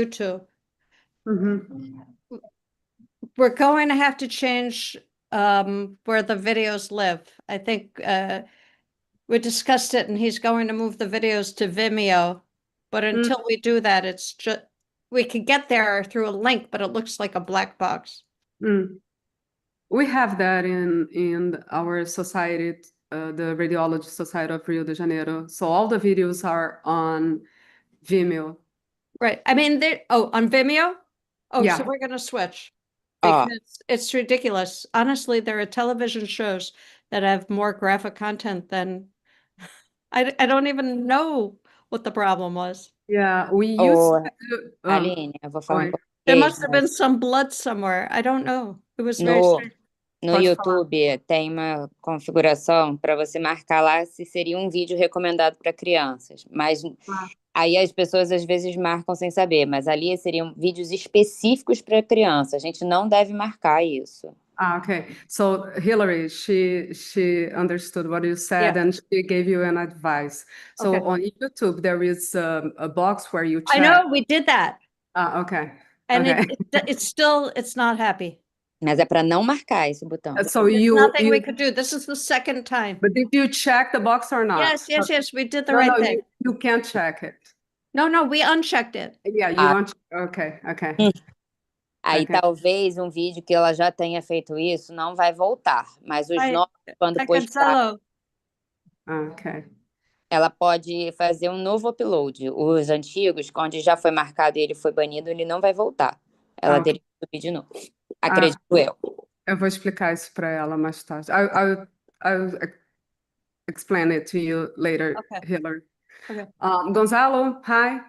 YouTube. Mhm. We're going to have to change where the videos live. I think we discussed it, and he's going to move the videos to Vimeo. But until we do that, it's just we could get there through a link, but it looks like a black box. Mm. We have that in our society, the Radiology Society of Rio de Janeiro. So all the videos are on Vimeo. Right. I mean, on Vimeo? Oh, so Yeah. we're gonna switch Ó, because it's ridiculous. Honestly, there are television shows that have more graphic content than I don't even know what the problem was. Yeah, we used ô, to do, Aline, eu vou falar em oi, There português, must have been mas some blood somewhere. I don't know. It was very no, strange. no pode falar. YouTube tem uma configuração para você marcar lá se seria um vídeo recomendado para crianças. Mas Ah, aí as pessoas às vezes marcam sem saber, mas ali seriam vídeos específicos para criança. A gente não deve marcar isso. okay. So Hillary, she understood what you said Yeah. and she gave you an advice. So Okay. on YouTube, there is a box where you I check. know we did that, Okay. and Okay. it's not happy. Mas é para não marcar esse botão. So There's you nothing we you could do. This is the second time. but did you check the box or not? Yes, we did the No, right no, thing. you can't check it. No, we unchecked it. Yeah, you Ah. want. Okay. Aí Okay. talvez um vídeo que ela já tenha feito isso não vai voltar, mas os Vai, novos, quando tá postar, cancelo. Okay. ela pode fazer um novo upload. Os antigos, onde já foi marcado e ele foi banido, ele não vai voltar. Ela Okay. teria que subir de novo. Acredito eu. Eu vou explicar isso para ela mais tarde. I'll explain it to you later, Okay. Hillary. Okay. Gonzalo, hi.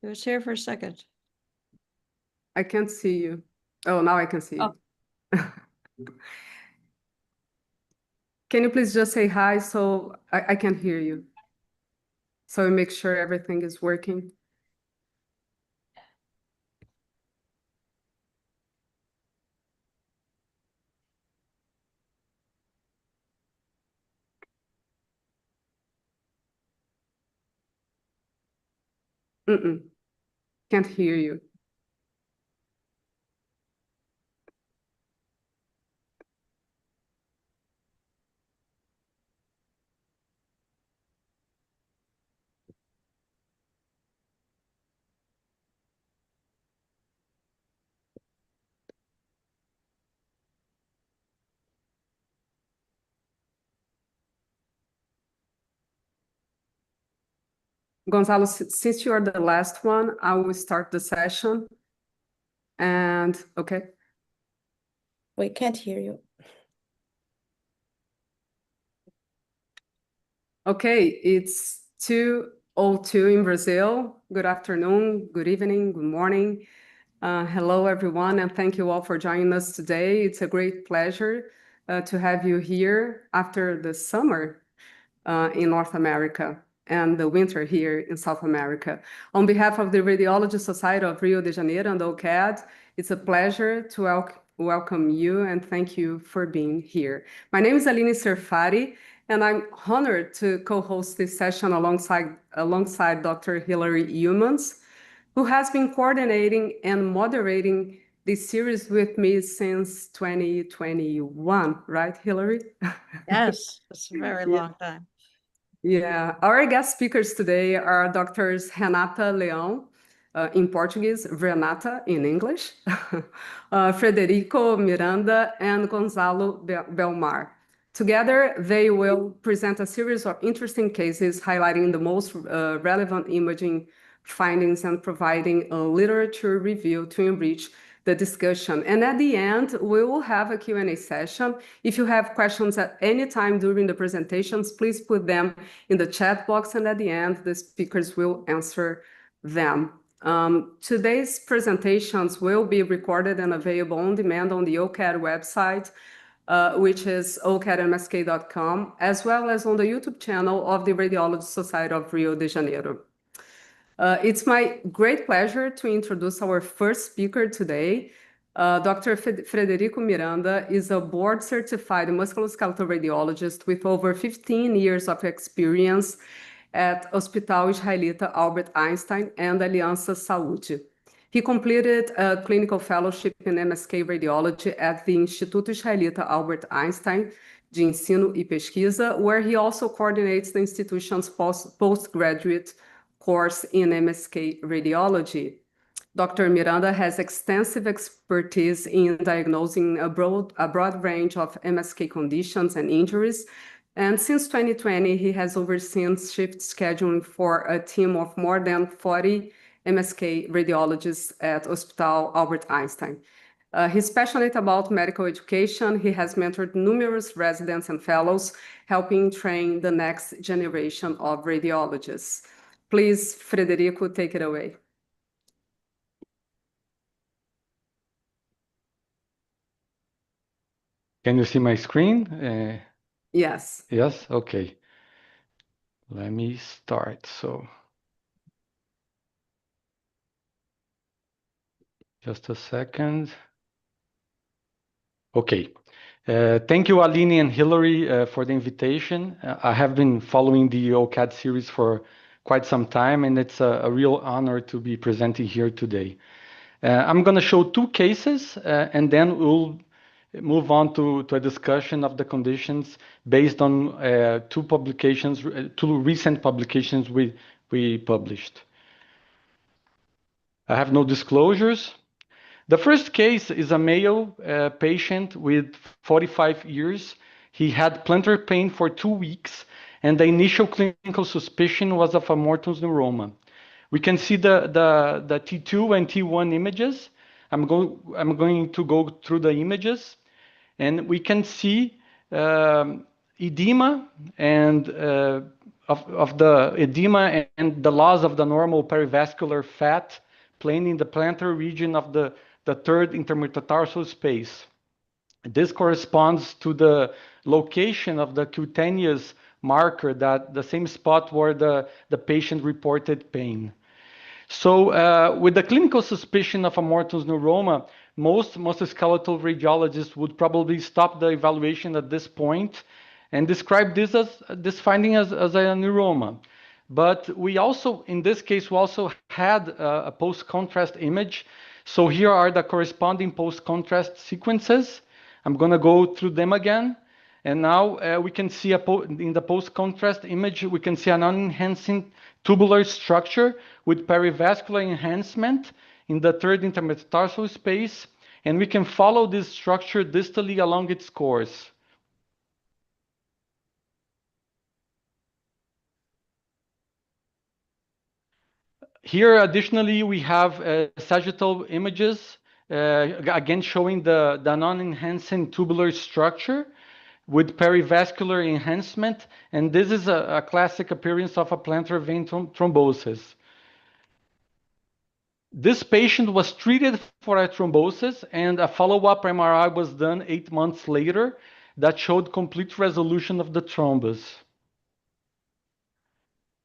It was here for a second. I can't see you. Oh, now I can see you. Can you please just say hi so I can hear you? So we make sure everything is working. Can't hear you. Gonzalo, since you are the last one, I will start the session. And okay. We can't hear you. Okay, it's 2:02 in Brazil. Good afternoon, good evening, good morning. Hello, everyone, and thank you all for joining us today. It's a great pleasure to have you here after the summer in North America and the winter here in South America. On behalf of the Radiology Society of Rio de Janeiro and OCAD, it's a pleasure to welcome you and thank you for being here. My name is Aline Serfati, and I'm honored to co-host this session alongside Dr. Hilary Humans, who has been coordinating and moderating this series with me since 2021, right, Hilary? Yes, it's a very long time. Yeah, our guest speakers today are Doctors Renata Leão, in Portuguese, Renata in English, Frederico Miranda, and Gonzalo Belmar. Together, they will present a series of interesting cases highlighting the most relevant imaging findings and providing a literature review to enrich the discussion. And at the end, we will have a Q&A session. If you have questions at any time during the presentations, please put them in the chat box, and at the end, the speakers will answer them. Today's presentations will be recorded and available on demand on the OCAD website, which is ocadmsk.com, as well as on the YouTube channel of the Radiology Society of Rio de Janeiro. It's my great pleasure to introduce our first speaker today. Dr. Frederico Miranda is a board-certified musculoskeletal radiologist with over 15 years of experience at Hospital Israelita Albert Einstein and Aliança Saúde. He completed a clinical fellowship in MSK radiology at the Instituto Israelita Albert Einstein de Ensino e Pesquisa, where he also coordinates the institution's postgraduate course in MSK radiology. Dr. Miranda has extensive expertise in diagnosing a broad range of MSK conditions and injuries, and since 2020, he has overseen shift scheduling for a team of more than 40 MSK radiologists at Hospital Albert Einstein. He's passionate about medical education. He has mentored numerous residents and fellows, helping train the next generation of radiologists. Please, Frederico, take it away. Can you see my screen? Yes. Yes? Okay. Let me start. So, just a second. Okay. Thank you, Aline and Hillary, for the invitation. I have been following the OCAD series for quite some time, and it's a real honor to be presenting here today. I'm going to show two cases, and then we'll move on to a discussion of the conditions based on two recent publications we published. I have no disclosures. The first case is a male patient with 45 years. He had plantar pain for 2 weeks, and the initial clinical suspicion was of a Morton's neuroma. We can see the T2 and T1 images. I'm going to go through the images, and we can see edema and of the edema and the loss of the normal perivascular fat playing in the plantar region of the third intermetatarsal space. This corresponds to the location of the cutaneous marker, that the same spot where the patient reported pain. So with the clinical suspicion of a Morton's neuroma, most musculoskeletal radiologists would probably stop the evaluation at this point and describe this finding as a neuroma. But we also, in this case, we also had a post-contrast image. So here are the corresponding post-contrast sequences. I'm going to go through them again. And now we can see in the post-contrast image, we can see a non-enhancing tubular structure with perivascular enhancement in the third intermetatarsal space. And we can follow this structure distally along its course. Here, additionally, we have sagittal images, again showing the non-enhancing tubular structure with perivascular enhancement, and this is a classic appearance of a plantar vein thrombosis. This patient was treated for a thrombosis, and a follow-up MRI was done 8 months later that showed complete resolution of the thrombus.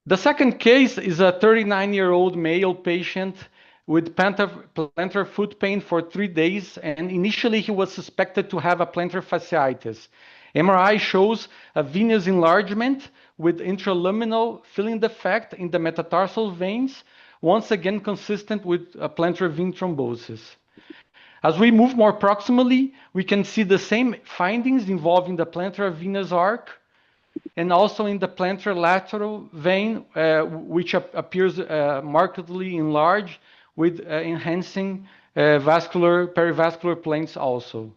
The second case is a 39-year-old male patient with plantar foot pain for 3 days, and initially he was suspected to have a plantar fasciitis. MRI shows a venous enlargement with intraluminal filling defect in the metatarsal veins, once again consistent with a plantar vein thrombosis. As we move more proximally, we can see the same findings involving the plantar venous arc, and also in the plantar lateral vein, which appears markedly enlarged with enhancing perivascular planes also.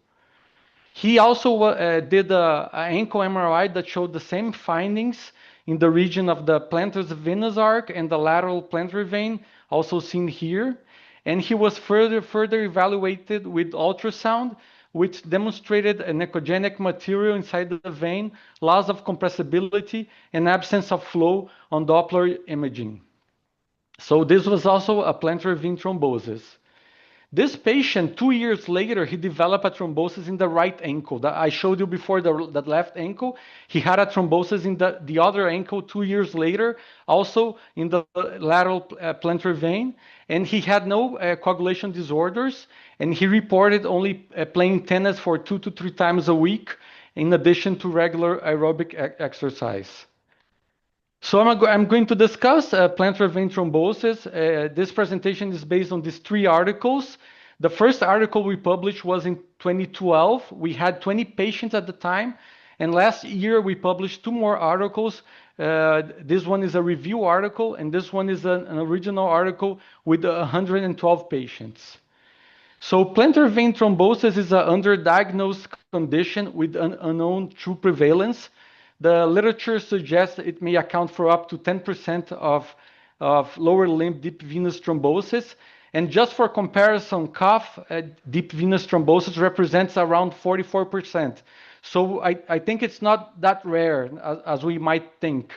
He also did an ankle MRI that showed the same findings in the region of the plantar venous arc and the lateral plantar vein, also seen here. And he was further evaluated with ultrasound, which demonstrated an echogenic material inside the vein, loss of compressibility, and absence of flow on Doppler imaging. So this was also a plantar vein thrombosis. This patient, 2 years later, he developed a thrombosis in the right ankle. I showed you before the left ankle. He had a thrombosis in the other ankle 2 years later, also in the lateral plantar vein. And he had no coagulation disorders. And he reported only playing tennis for 2 to 3 times a week, in addition to regular aerobic exercise. So I'm going to discuss plantar vein thrombosis. This presentation is based on these 3 articles. The first article we published was in 2012. We had 20 patients at the time. And last year we published 2 more articles. This one is a review article, and this one is an original article with 112 patients. So plantar vein thrombosis is an underdiagnosed condition with an unknown true prevalence. The literature suggests it may account for up to 10% of lower limb deep venous thrombosis. And just for comparison, cuff deep venous thrombosis represents around 44%. So I think it's not that rare as we might think.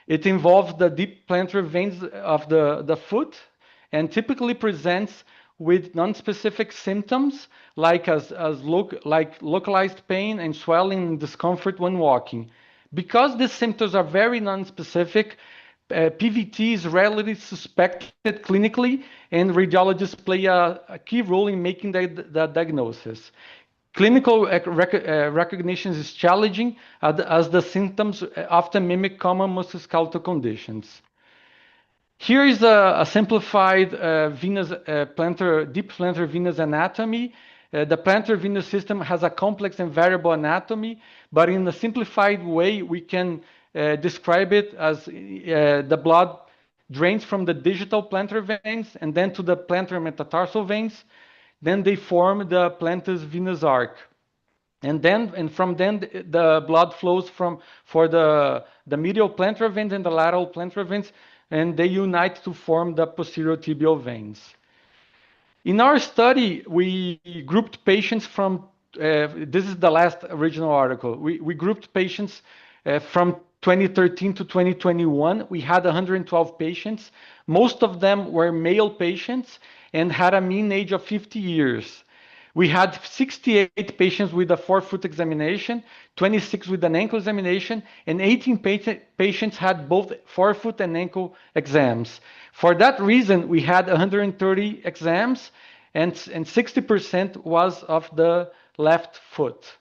It involves the deep plantar veins of the foot and typically presents with non-specific symptoms like localized pain and swelling and discomfort when walking. Because these symptoms are very non-specific, PVT is rarely suspected clinically, and radiologists play a key role in making the diagnosis. Clinical recognition is challenging as the symptoms often mimic common musculoskeletal conditions. Here is a simplified deep plantar venous anatomy. The plantar venous system has a complex and variable anatomy, but in a simplified way, we can describe it as the blood drains from the digital plantar veins and then to the plantar metatarsal veins. Then they form the plantar venous arc. And from then the blood flows for the medial plantar veins and the lateral plantar veins, and they unite to form the posterior tibial veins. In our study, we grouped patients from, this is the last original article, we grouped patients from 2013 to 2021. We had 112 patients. Most of them were male patients and had a mean age of 50 years. We had 68 patients with a forefoot examination, 26 with an ankle examination, and 18 patients had both forefoot and ankle exams. For that reason, we had 130 exams, and 60% was of the left foot.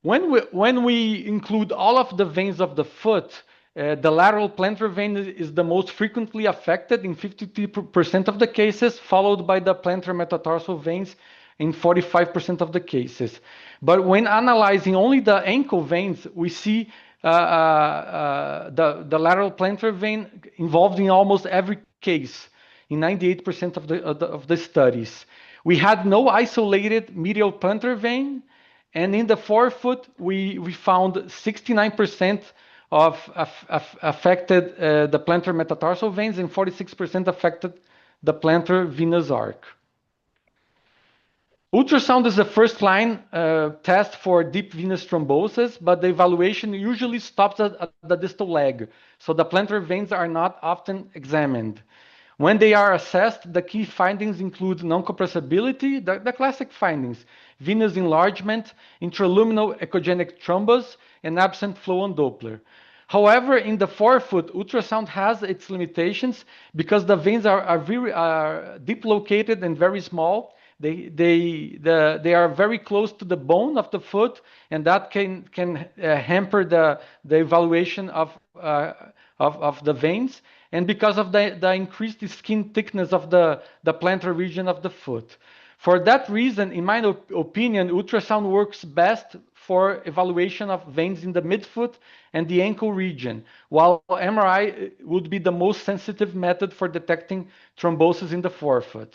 When we include all of the veins of the foot, the lateral plantar vein is the most frequently affected in 53% of the cases, followed by the plantar metatarsal veins in 45% of the cases. But when analyzing only the ankle veins, we see the lateral plantar vein involved in almost every case, in 98% of the studies. We had no isolated medial plantar vein, and in the forefoot, we found 69% of affected the plantar metatarsal veins and 46% affected the plantar venous arc. Ultrasound is the first line test for deep venous thrombosis, but the evaluation usually stops at the distal leg, so the plantar veins are not often examined. When they are assessed, the key findings include non-compressibility, the classic findings, venous enlargement, intraluminal echogenic thrombus, and absent flow on Doppler. However, in the forefoot, ultrasound has its limitations because the veins are deep located and very small. They are very close to the bone of the foot, and that can hamper the evaluation of the veins, and because of the increased skin thickness of the plantar region of the foot. For that reason, in my opinion, ultrasound works best for evaluation of veins in the midfoot and the ankle region, while MRI would be the most sensitive method for detecting thrombosis in the forefoot.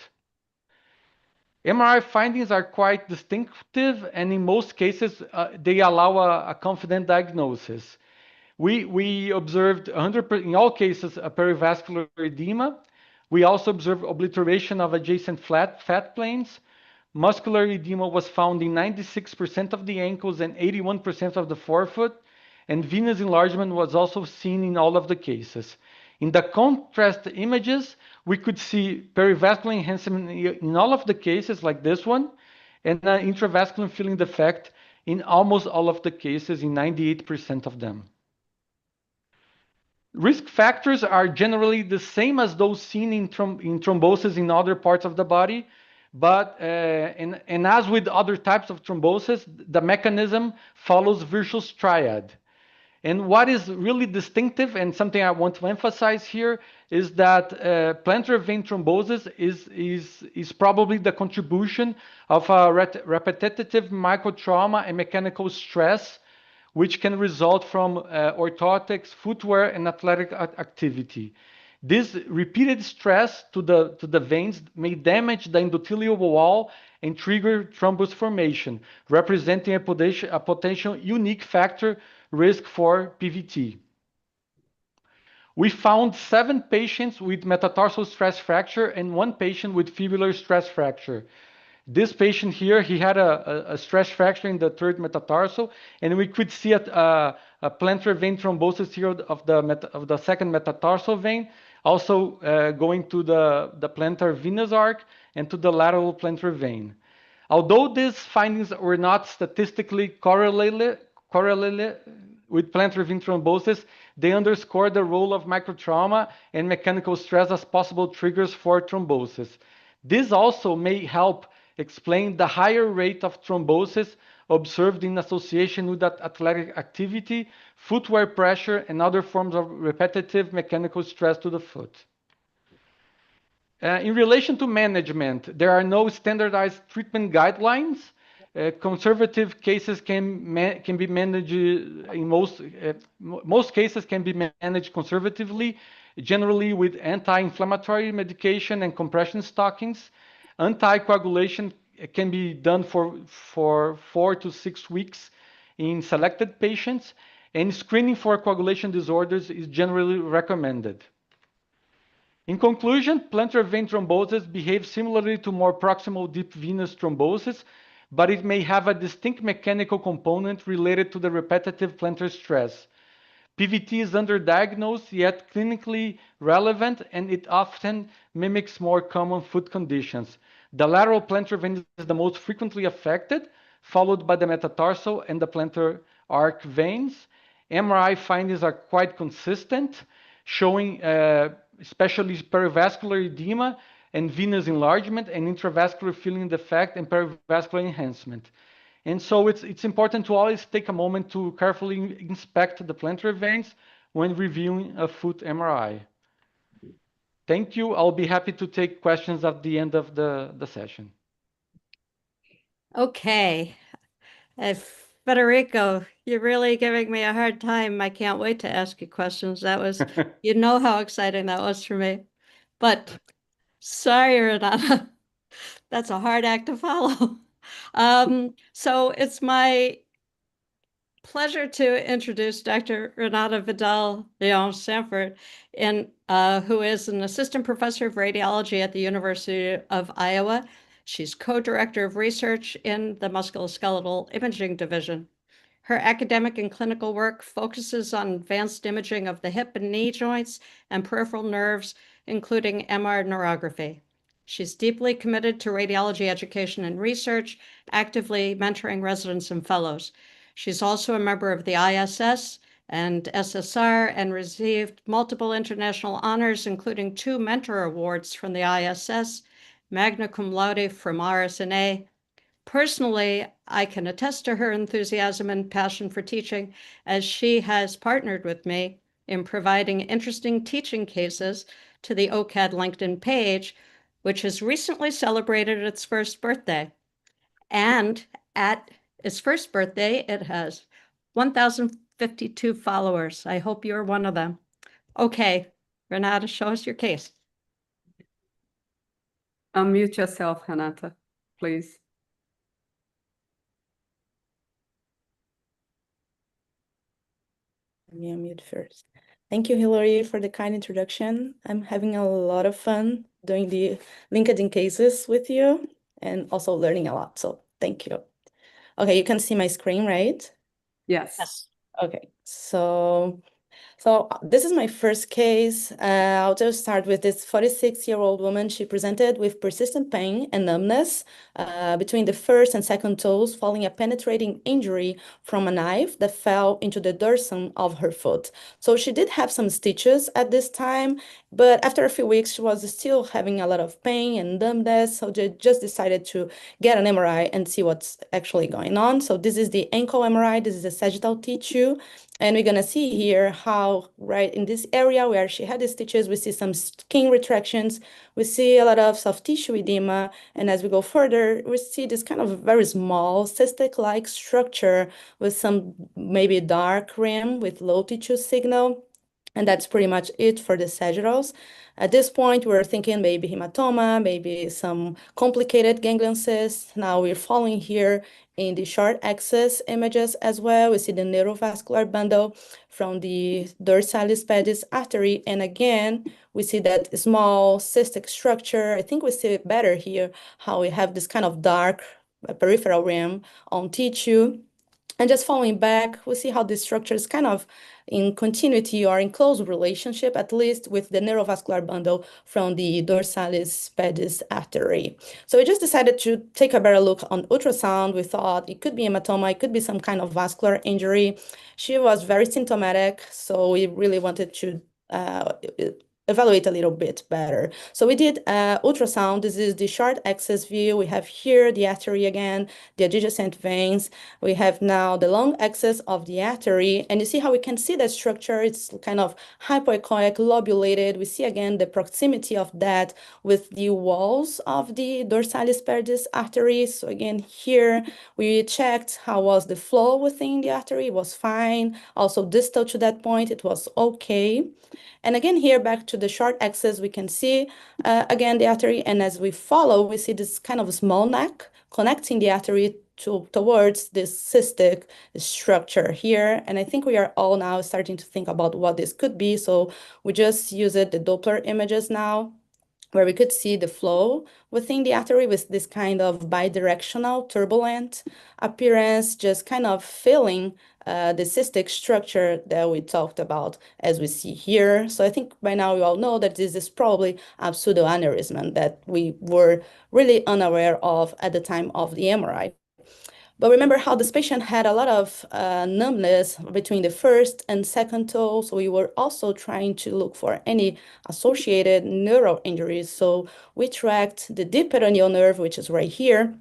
MRI findings are quite distinctive, and in most cases, they allow a confident diagnosis. We observed in all cases a perivascular edema. We also observed obliteration of adjacent fat planes. Muscular edema was found in 96% of the ankles and 81% of the forefoot, and venous enlargement was also seen in all of the cases. In the contrast images, we could see perivascular enhancement in all of the cases, like this one, and an intravascular filling defect in almost all of the cases, in 98% of them. Risk factors are generally the same as those seen in thrombosis in other parts of the body, but and as with other types of thrombosis, the mechanism follows Virchow's triad. And what is really distinctive and something I want to emphasize here is that plantar vein thrombosis is probably the contribution of a repetitive microtrauma and mechanical stress, which can result from orthotics, footwear, and athletic activity. This repeated stress to the veins may damage the endothelial wall and trigger thrombus formation, representing a potential unique factor risk for PVT. We found 7 patients with metatarsal stress fracture and 1 patient with fibular stress fracture. This patient here, he had a stress fracture in the 3rd metatarsal, and we could see a plantar vein thrombosis here of the 2nd metatarsal vein, also going to the plantar venous arc and to the lateral plantar vein. Although these findings were not statistically correlated with plantar vein thrombosis, they underscore the role of microtrauma and mechanical stress as possible triggers for thrombosis. This also may help explain the higher rate of thrombosis observed in association with athletic activity, footwear pressure, and other forms of repetitive mechanical stress to the foot. In relation to management, there are no standardized treatment guidelines. Conservative cases can be managed in most cases can be managed conservatively, generally with anti-inflammatory medication and compression stockings. Anticoagulation can be done for 4 to 6 weeks in selected patients, and screening for coagulation disorders is generally recommended. In conclusion, plantar vein thrombosis behaves similarly to more proximal deep venous thrombosis, but it may have a distinct mechanical component related to the repetitive plantar stress. PVT is underdiagnosed yet clinically relevant, and it often mimics more common foot conditions. The lateral plantar vein is the most frequently affected, followed by the metatarsal and the plantar arc veins. MRI findings are quite consistent, showing especially perivascular edema and venous enlargement and intravascular filling defect and perivascular enhancement. And so it's important to always take a moment to carefully inspect the plantar veins when reviewing a foot MRI. Thank you. I'll be happy to take questions at the end of the session. Okay. Federico, you're really giving me a hard time. I can't wait to ask you questions. That was, you know how exciting that was for me. But sorry, Renata, that's a hard act to follow. So it's my pleasure to introduce Dr. Renata Vidal-Leon Sanford, who is an assistant professor of radiology at the University of Iowa. She's co-director of research in the musculoskeletal imaging division. Her academic and clinical work focuses on advanced imaging of the hip and knee joints and peripheral nerves, including MR neurography. She's deeply committed to radiology education and research, actively mentoring residents and fellows. She's also a member of the ISS and SSR and received multiple international honors, including 2 mentor awards from the ISS, magna cum laude from RSNA. Personally, I can attest to her enthusiasm and passion for teaching, as she has partnered with me in providing interesting teaching cases to the OCAD LinkedIn page, which has recently celebrated its 1st birthday. And at its 1st birthday, it has 1,052 followers. I hope you're one of them. Okay, Renata, show us your case. Unmute yourself, Renata, please. Let me unmute first. Thank you, Hilary, for the kind introduction. I'm having a lot of fun doing the LinkedIn cases with you and also learning a lot. So thank you. Okay, you can see my screen, right? Yes. Okay, so this is my first case. I'll just start with this 46-year-old woman. She presented with persistent pain and numbness between the 1st and 2nd toes following a penetrating injury from a knife that fell into the dorsum of her foot. So she did have some stitches at this time, but after a few weeks, she was still having a lot of pain and numbness. So they just decided to get an MRI and see what's actually going on. So this is the ankle MRI. This is a sagittal T2. And we're gonna see here how right in this area where she had the stitches, we see some skin retractions, we see a lot of soft tissue edema, and as we go further, we see this kind of very small cystic-like structure with some maybe dark rim with low tissue signal. And that's pretty much it for the sagittals. At this point, we're thinking maybe hematoma, maybe some complicated ganglion cysts. Now we're following here in the short axis images as well. We see the neurovascular bundle from the dorsalis pedis artery. And again, we see that small cystic structure. I think we see it better here, how we have this kind of dark peripheral rim on tissue. And just following back, we see how this structure is kind of in continuity or in close relationship, at least with the neurovascular bundle from the dorsalis pedis artery. So we just decided to take a better look on ultrasound. We thought it could be hematoma, it could be some kind of vascular injury. She was very symptomatic, so we really wanted to evaluate a little bit better. So we did ultrasound. This is the short axis view. We have here the artery again, the adjacent veins. We have now the long axis of the artery, and you see how we can see that structure. It's kind of hypoechoic, lobulated. We see again the proximity of that with the walls of the dorsalis pedis artery. So again, here we checked how was the flow within the artery. It was fine. Also distal to that point, it was okay. And again, here back to the short axis, we can see again the artery. And as we follow, we see this kind of small neck connecting the artery towards this cystic structure here. And I think we are all now starting to think about what this could be. So we just use the Doppler images now, where we could see the flow within the artery with this kind of bidirectional turbulent appearance, just kind of filling the cystic structure that we talked about as we see here. So I think by now we all know that this is probably a pseudoaneurysm that we were really unaware of at the time of the MRI. But remember how this patient had a lot of numbness between the first and second toe. So we were also trying to look for any associated neural injuries. So we tracked the deep peroneal nerve, which is right here.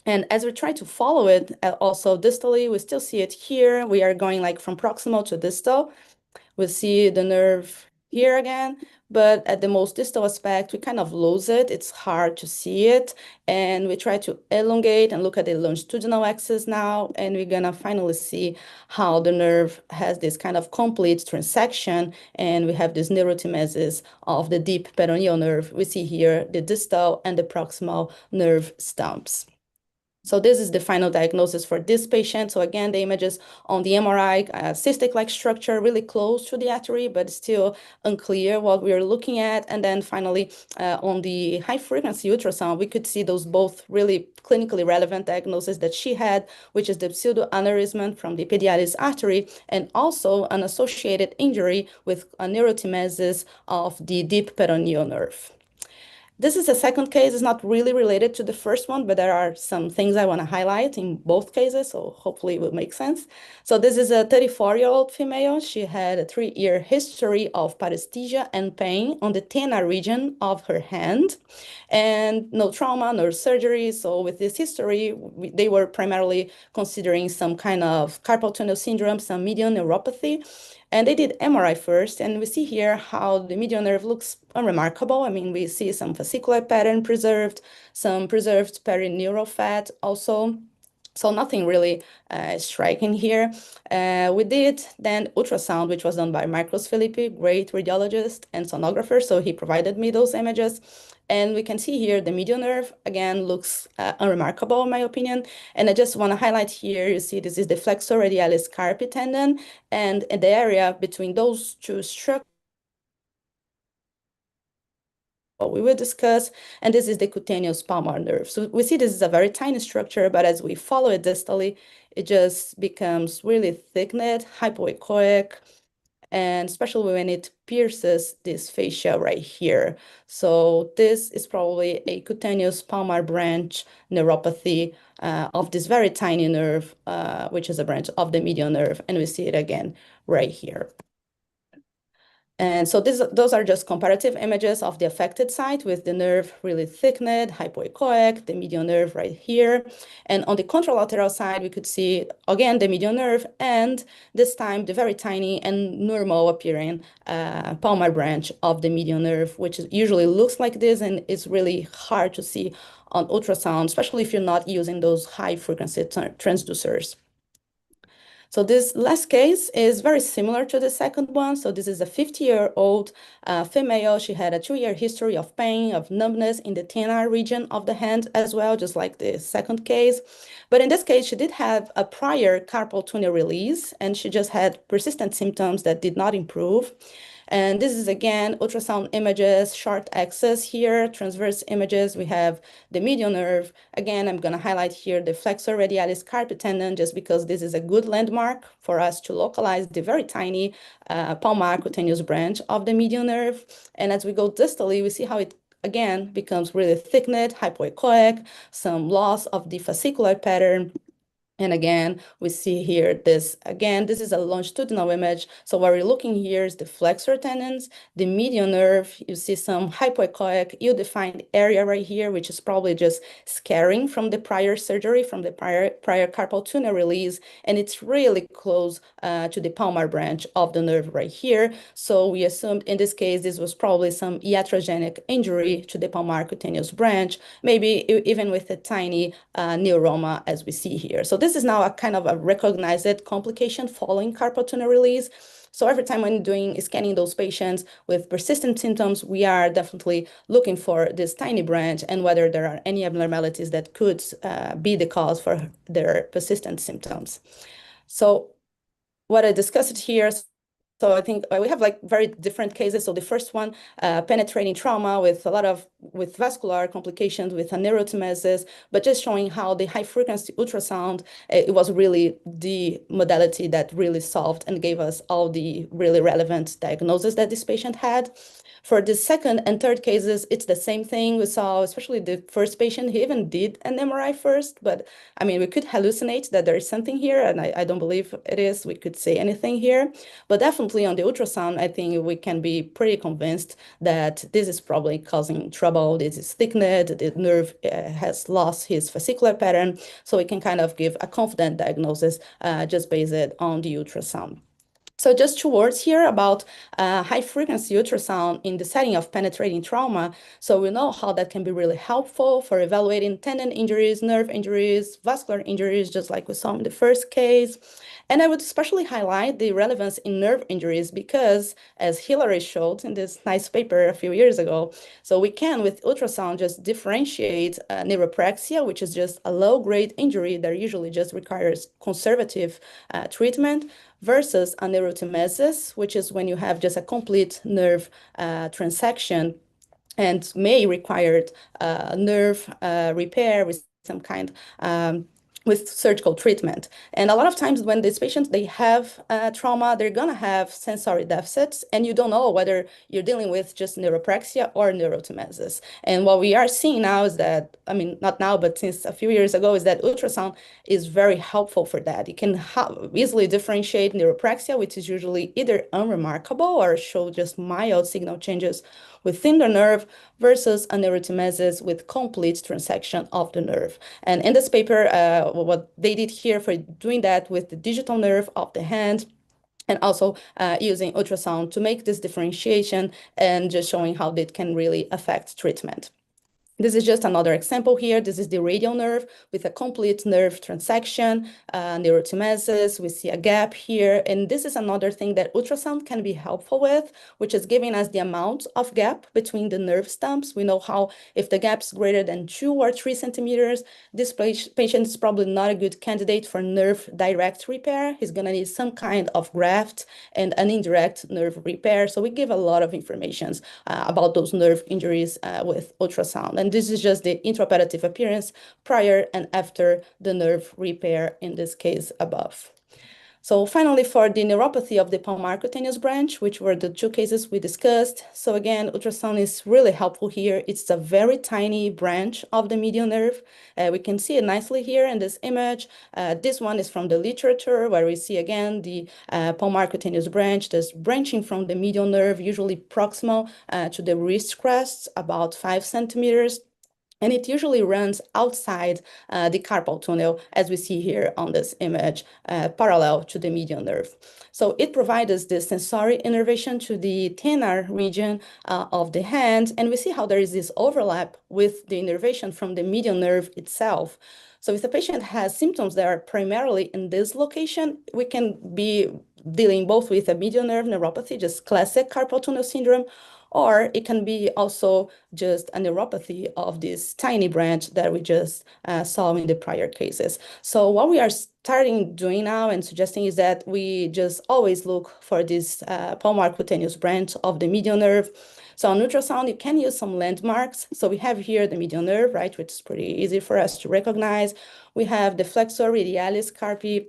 And as we try to follow it also distally, we still see it here. We are going like from proximal to distal. We see the nerve here again, but at the most distal aspect, we kind of lose it. It's hard to see it. And we try to elongate and look at the longitudinal axis now. And we're gonna finally see how the nerve has this kind of complete transection. And we have this neurotmesis of the deep peroneal nerve. We see here the distal and the proximal nerve stumps. So this is the final diagnosis for this patient. So again, the images on the MRI, cystic-like structure really close to the artery, but still unclear what we are looking at. And then finally, on the high-frequency ultrasound, we could see those both really clinically relevant diagnoses that she had, which is the pseudoaneurysm from the pedialis artery, and also an associated injury with a neurotmesis of the deep peroneal nerve. This is a second case. It's not really related to the first one, but there are some things I want to highlight in both cases, so hopefully it will make sense. So this is a 34-year-old female. She had a 3-year history of paresthesia and pain on the tena region of her hand, and no trauma, no surgery. So with this history, they were primarily considering some kind of carpal tunnel syndrome, some median neuropathy. And they did MRI first, and we see here how the median nerve looks unremarkable. I mean, we see some fascicular pattern preserved, some preserved perineural fat also. So nothing really striking here. We did then ultrasound, which was done by Marcos Felipe, great radiologist and sonographer. So he provided me those images. And we can see here the medial nerve, again, looks unremarkable in my opinion. And I just want to highlight here, you see this is the flexor radialis carpi tendon, and in the area between those two structures, we will discuss, and this is the cutaneous palmar nerve. So we see this is a very tiny structure, but as we follow it distally, it just becomes really thickened, hypoechoic, and especially when it pierces this fascia right here. So this is probably a cutaneous palmar branch neuropathy of this very tiny nerve, which is a branch of the medial nerve, and we see it again right here. And so those are just comparative images of the affected site with the nerve really thickened, hypoechoic, the median nerve right here. And on the contralateral side, we could see, again, the median nerve, and this time the very tiny and normal appearing palmar branch of the median nerve, which usually looks like this and is really hard to see on ultrasound, especially if you're not using those high frequency transducers. So this last case is very similar to the second one. So this is a 50-year-old female. She had a 2-year history of pain, of numbness in the thenar region of the hand as well, just like the second case. But in this case, she did have a prior carpal tunnel release, and she just had persistent symptoms that did not improve. And this is, again, ultrasound images, short axis here, transverse images. We have the medial nerve. Again, I'm going to highlight here the flexor radialis carpi tendon, just because this is a good landmark for us to localize the very tiny palmar cutaneous branch of the medial nerve. And as we go distally, we see how it again becomes really thickened, hypoechoic, some loss of the fascicular pattern. And again, we see here this is a longitudinal image. So what we're looking here is the flexor tendons, the medial nerve. You see some hypoechoic, ill-defined area right here, which is probably just scarring from the prior surgery, from the prior carpal tunnel release. And it's really close to the palmar branch of the nerve right here. So we assumed in this case, this was probably some iatrogenic injury to the palmar cutaneous branch, maybe even with a tiny neuroma as we see here. So this is now a kind of a recognized complication following carpal tunnel release. So every time when doing scanning those patients with persistent symptoms, we are definitely looking for this tiny branch and whether there are any abnormalities that could be the cause for their persistent symptoms. So what I discussed here, so I think we have like very different cases. So the first one, penetrating trauma with vascular complications, with a neurotemesis, but just showing how the high frequency ultrasound, it was really the modality that really solved and gave us all the really relevant diagnosis that this patient had. For the second and third cases, it's the same thing. We saw, especially the first patient, he even did an MRI first, but I mean, we could hallucinate that there is something here, and I don't believe it is. We could say anything here, but definitely on the ultrasound, I think we can be pretty convinced that this is probably causing trouble. This is thickened, the nerve has lost his fascicular pattern, so we can kind of give a confident diagnosis just based on the ultrasound. So just 2 words here about high-frequency ultrasound in the setting of penetrating trauma. So we know how that can be really helpful for evaluating tendon injuries, nerve injuries, vascular injuries, just like we saw in the first case. And I would especially highlight the relevance in nerve injuries because, as Hillary showed in this nice paper a few years ago, so we can, with ultrasound, just differentiate neuropraxia, which is just a low-grade injury that usually just requires conservative treatment, versus a neurotemesis, which is when you have just a complete nerve transection and may require nerve repair with some kind with surgical treatment. And a lot of times when these patients, they have trauma, they're gonna have sensory deficits, and you don't know whether you're dealing with just neuropraxia or neurotemesis. And what we are seeing now is that, I mean, not now, but since a few years ago, is that ultrasound is very helpful for that. It can easily differentiate neuropraxia, which is usually either unremarkable or show just mild signal changes within the nerve, versus a neurotemesis with complete transection of the nerve. And in this paper, what they did here for doing that with the digital nerve of the hand, and also using ultrasound to make this differentiation and just showing how it can really affect treatment. This is just another example here. This is the radial nerve with a complete nerve transection, neurotemesis. We see a gap here. And this is another thing that ultrasound can be helpful with, which is giving us the amount of gap between the nerve stumps. We know how if the gap is greater than 2 or 3 centimeters, this patient is probably not a good candidate for nerve direct repair. He's going to need some kind of graft and an indirect nerve repair. So we give a lot of information about those nerve injuries with ultrasound. And this is just the intraoperative appearance prior and after the nerve repair, in this case above. So finally, for the neuropathy of the palmar cutaneous branch, which were the two cases we discussed. So again, ultrasound is really helpful here. It's a very tiny branch of the median nerve. We can see it nicely here in this image. This one is from the literature where we see again the palmar cutaneous branch that's branching from the median nerve, usually proximal to the wrist crest, about 5 centimeters. And it usually runs outside the carpal tunnel, as we see here on this image, parallel to the median nerve. So it provides us this sensory innervation to the thenar region of the hand, and we see how there is this overlap with the innervation from the median nerve itself. So if the patient has symptoms that are primarily in this location, we can be dealing both with a median nerve neuropathy, just classic carpal tunnel syndrome, or it can be also just a neuropathy of this tiny branch that we just saw in the prior cases. So what we are starting doing now and suggesting is that we just always look for this palmar cutaneous branch of the median nerve. So on ultrasound, you can use some landmarks. So we have here the median nerve, right, which is pretty easy for us to recognize. We have the flexor radialis carpi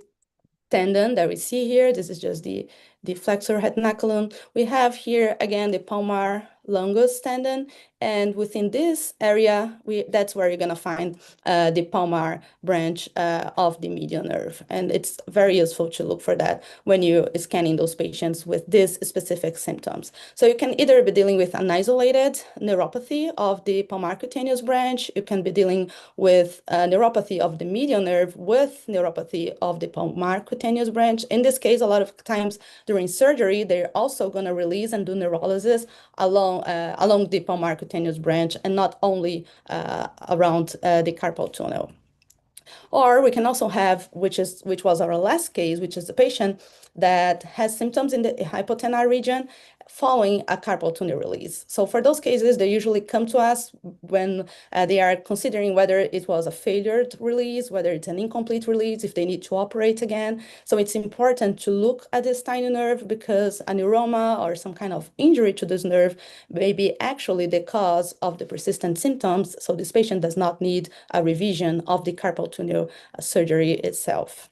tendon that we see here. This is just the flexor retinaculum. We have here, again, the palmar longus tendon. And within this area, that's where you're going to find the palmar branch of the median nerve. And it's very useful to look for that when you're scanning those patients with these specific symptoms. So you can either be dealing with an isolated neuropathy of the palmar cutaneous branch. You can be dealing with neuropathy of the median nerve with neuropathy of the palmar cutaneous branch. In this case, a lot of times during surgery, they're also going to release and do neurolysis along the palmar cutaneous branch and not only around the carpal tunnel. Or we can also have, which was our last case, which is the patient that has symptoms in the hypotenar region following a carpal tunnel release. So for those cases, they usually come to us when they are considering whether it was a failed release, whether it's an incomplete release, if they need to operate again. So it's important to look at this tiny nerve because a neuroma or some kind of injury to this nerve may be actually the cause of the persistent symptoms. So this patient does not need a revision of the carpal tunnel surgery itself.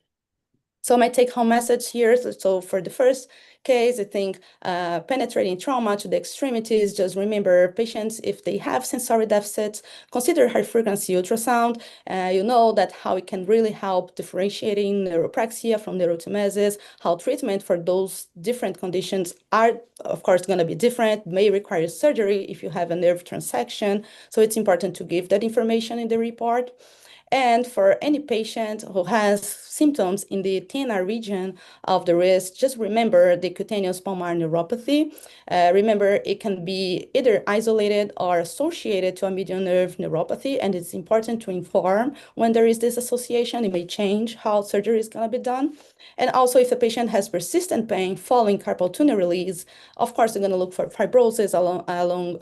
So my take-home message here, so for the first case, I think penetrating trauma to the extremities, just remember patients, if they have sensory deficits, consider high-frequency ultrasound. You know that how it can really help differentiating neuropraxia from neurotmesis, how treatment for those different conditions are, of course, going to be different, may require surgery if you have a nerve transection. So it's important to give that information in the report. And for any patient who has symptoms in the thenar region of the wrist, just remember the cutaneous palmar neuropathy. Remember, it can be either isolated or associated to a median nerve neuropathy, and it's important to inform when there is this association. It may change how surgery is going to be done. And also, if the patient has persistent pain following carpal tunnel release, of course, they're going to look for fibrosis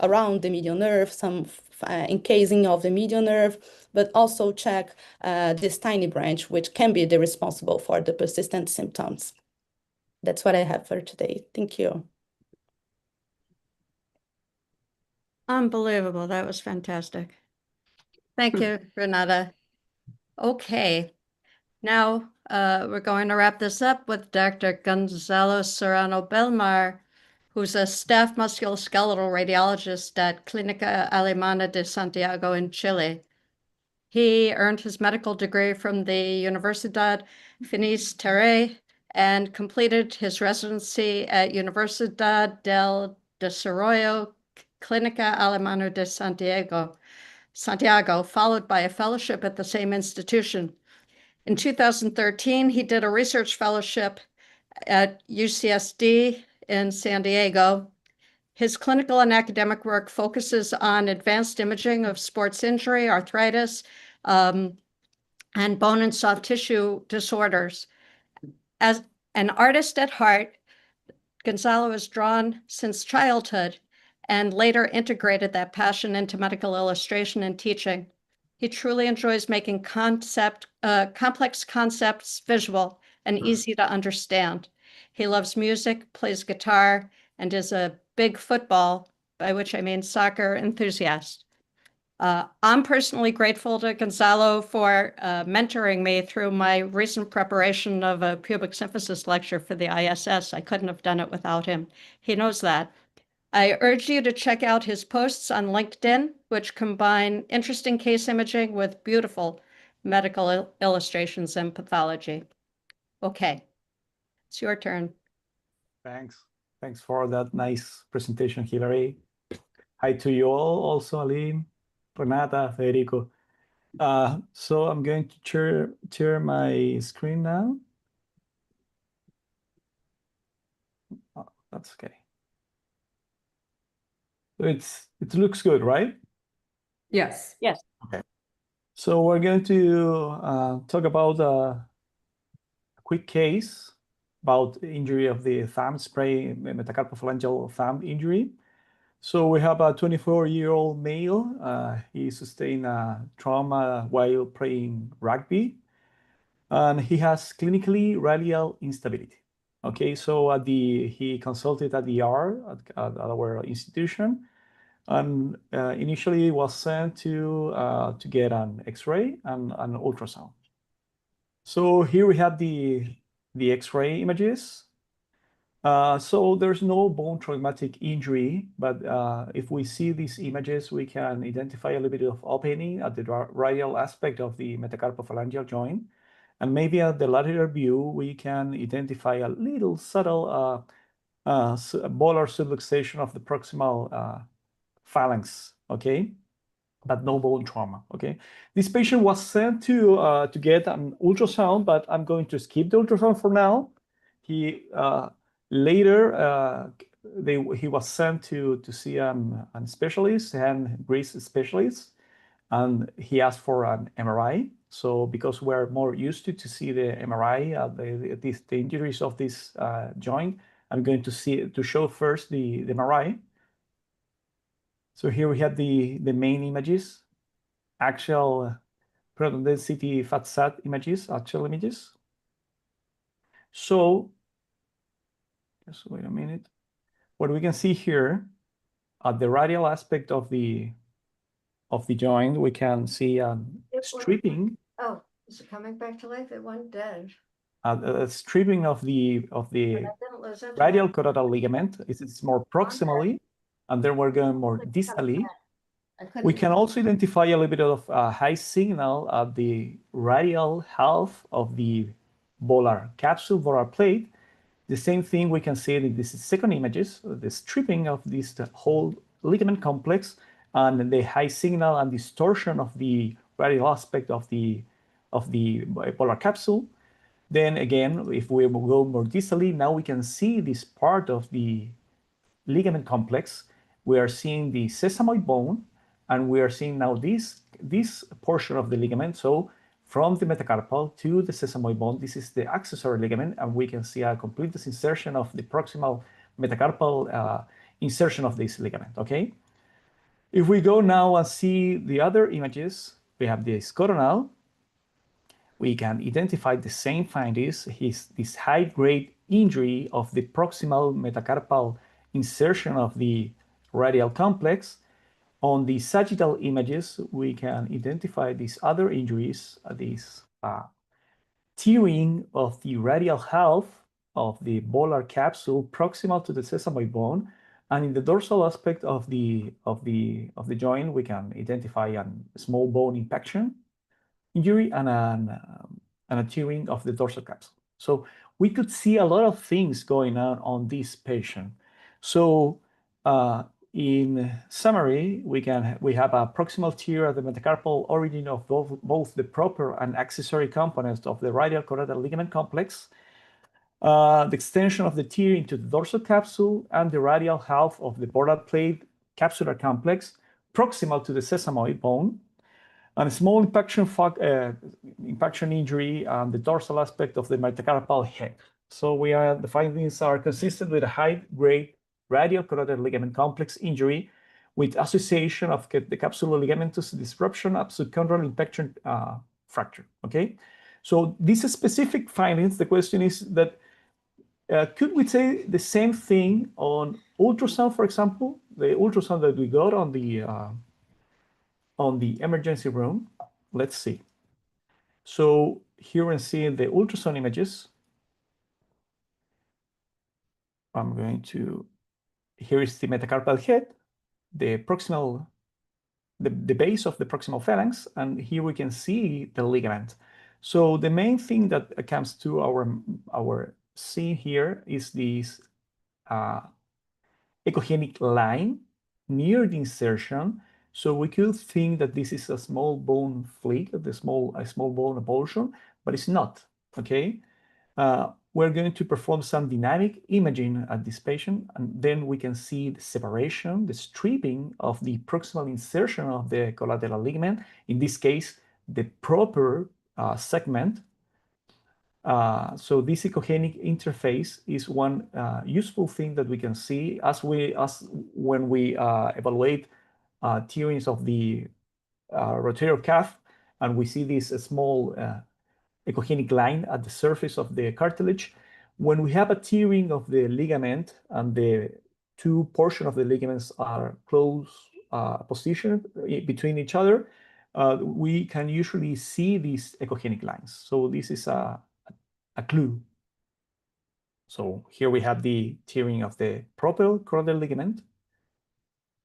around the median nerve, some encasing of the median nerve, but also check this tiny branch, which can be the responsible for the persistent symptoms. That's what I have for today. Thank you. Unbelievable. That was fantastic. Thank you, Renata. Okay. Now we're going to wrap this up with Dr. Gonzalo Serrano Belmar, who's a staff musculoskeletal radiologist at Clínica Alemana de Santiago in Chile. He earned his medical degree from the Universidad Finis Terre and completed his residency at Universidad del Desarrollo Clínica Alemana de Santiago, followed by a fellowship at the same institution. In 2013, he did a research fellowship at UCSD in San Diego. His clinical and academic work focuses on advanced imaging of sports injury, arthritis, and bone and soft tissue disorders. As an artist at heart, Gonzalo is drawn since childhood and later integrated that passion into medical illustration and teaching. He truly enjoys making complex concepts visual and easy to understand. He loves music, plays guitar, and is a big football, by which I mean soccer, enthusiast. I'm personally grateful to Gonzalo for mentoring me through my recent preparation of a pubic symphysis lecture for the ISS. I couldn't have done it without him. He knows that. I urge you to check out his posts on LinkedIn, which combine interesting case imaging with beautiful medical illustrations and pathology. Okay, it's your turn. Thanks. Thanks for that nice presentation, Hilary. Hi to you all, also Aline, Renata, Federico. So I'm going to share my screen now. Oh, that's okay. It looks good, right? Yes. Yes. Okay. So we're going to talk about a quick case about injury of the thumb spray, metacarpophalangeal thumb injury. So we have a 24-year-old male. He sustained a trauma while playing rugby, and he has clinically radial instability. Okay, so he consulted at the ER at our institution, and initially was sent to get an X-ray and an ultrasound. So here we have the X-ray images. So there's no bone traumatic injury, but if we see these images, we can identify a little bit of opening at the radial aspect of the metacarpophalangeal joint. And maybe at the lateral view, we can identify a little subtle volar subluxation of the proximal phalanx, okay? But no bone trauma, okay? This patient was sent to get an ultrasound, but I'm going to skip the ultrasound for now. He later he was sent to see an specialist, hand brace specialist, and he asked for an MRI. So because we're more used to see the MRI, the injuries of this joint, I'm going to show first the MRI. So here we have the main images, actual proton density fat sat images, actual images. So just wait a minute. What we can see here at the radial aspect of the joint, we can see stripping. Oh, is it coming back to life? It went dead. A stripping of the radial choroidal ligament. It's more proximally, and then we're going more distally. We can also identify a little bit of high signal at the radial half of the volar capsule, volar plate. The same thing we can see in these second images, the stripping of this whole ligament complex and the high signal and distortion of the radial aspect of the volar capsule. Then again, if we go more distally, now we can see this part of the ligament complex. We are seeing the sesamoid bone, and we are seeing now this portion of the ligament. So from the metacarpal to the sesamoid bone, this is the accessory ligament, and we can see a complete disinsertion of the proximal metacarpal insertion of this ligament, okay? If we go now and see the other images, we have this coronal. We can identify the same findings, this high-grade injury of the proximal metacarpal insertion of the radial complex. On the sagittal images, we can identify these other injuries, this tearing of the radial half of the volar capsule proximal to the sesamoid bone. And in the dorsal aspect of the joint, we can identify a small bone impaction injury and a tearing of the dorsal capsule. So we could see a lot of things going on this patient. So in summary, we have a proximal tear at the metacarpal origin of both the proper and accessory components of the radial choroidal ligament complex, the extension of the tear into the dorsal capsule and the radial half of the volar plate capsular complex proximal to the sesamoid bone, and a small impaction injury on the dorsal aspect of the metacarpal head. So the findings are consistent with a high-grade radial choroidal ligament complex injury with association of the capsular ligamentous disruption of subchondral impaction fracture, okay? So these specific findings, the question is that could we say the same thing on ultrasound, for example? The ultrasound that we got on the on the emergency room. Let's see. So here we see the ultrasound images. I'm going to, here is the metacarpal head, the proximal, the base of the proximal phalanx, and here we can see the ligament. So the main thing that comes to our scene here is this echogenic line near the insertion. So we could think that this is a small bone flick, a small bone avulsion, but it's not, okay? We're going to perform some dynamic imaging at this patient, and then we can see the separation, the stripping of the proximal insertion of the collateral ligament, in this case, the proper segment. So this echogenic interface is one useful thing that we can see as when we evaluate tearings of the rotator cuff, and we see this small echogenic line at the surface of the cartilage. When we have a tearing of the ligament and the two portions of the ligaments are close positioned between each other, we can usually see these echogenic lines. So this is a clue. So here we have the tearing of the proper choroidal ligament.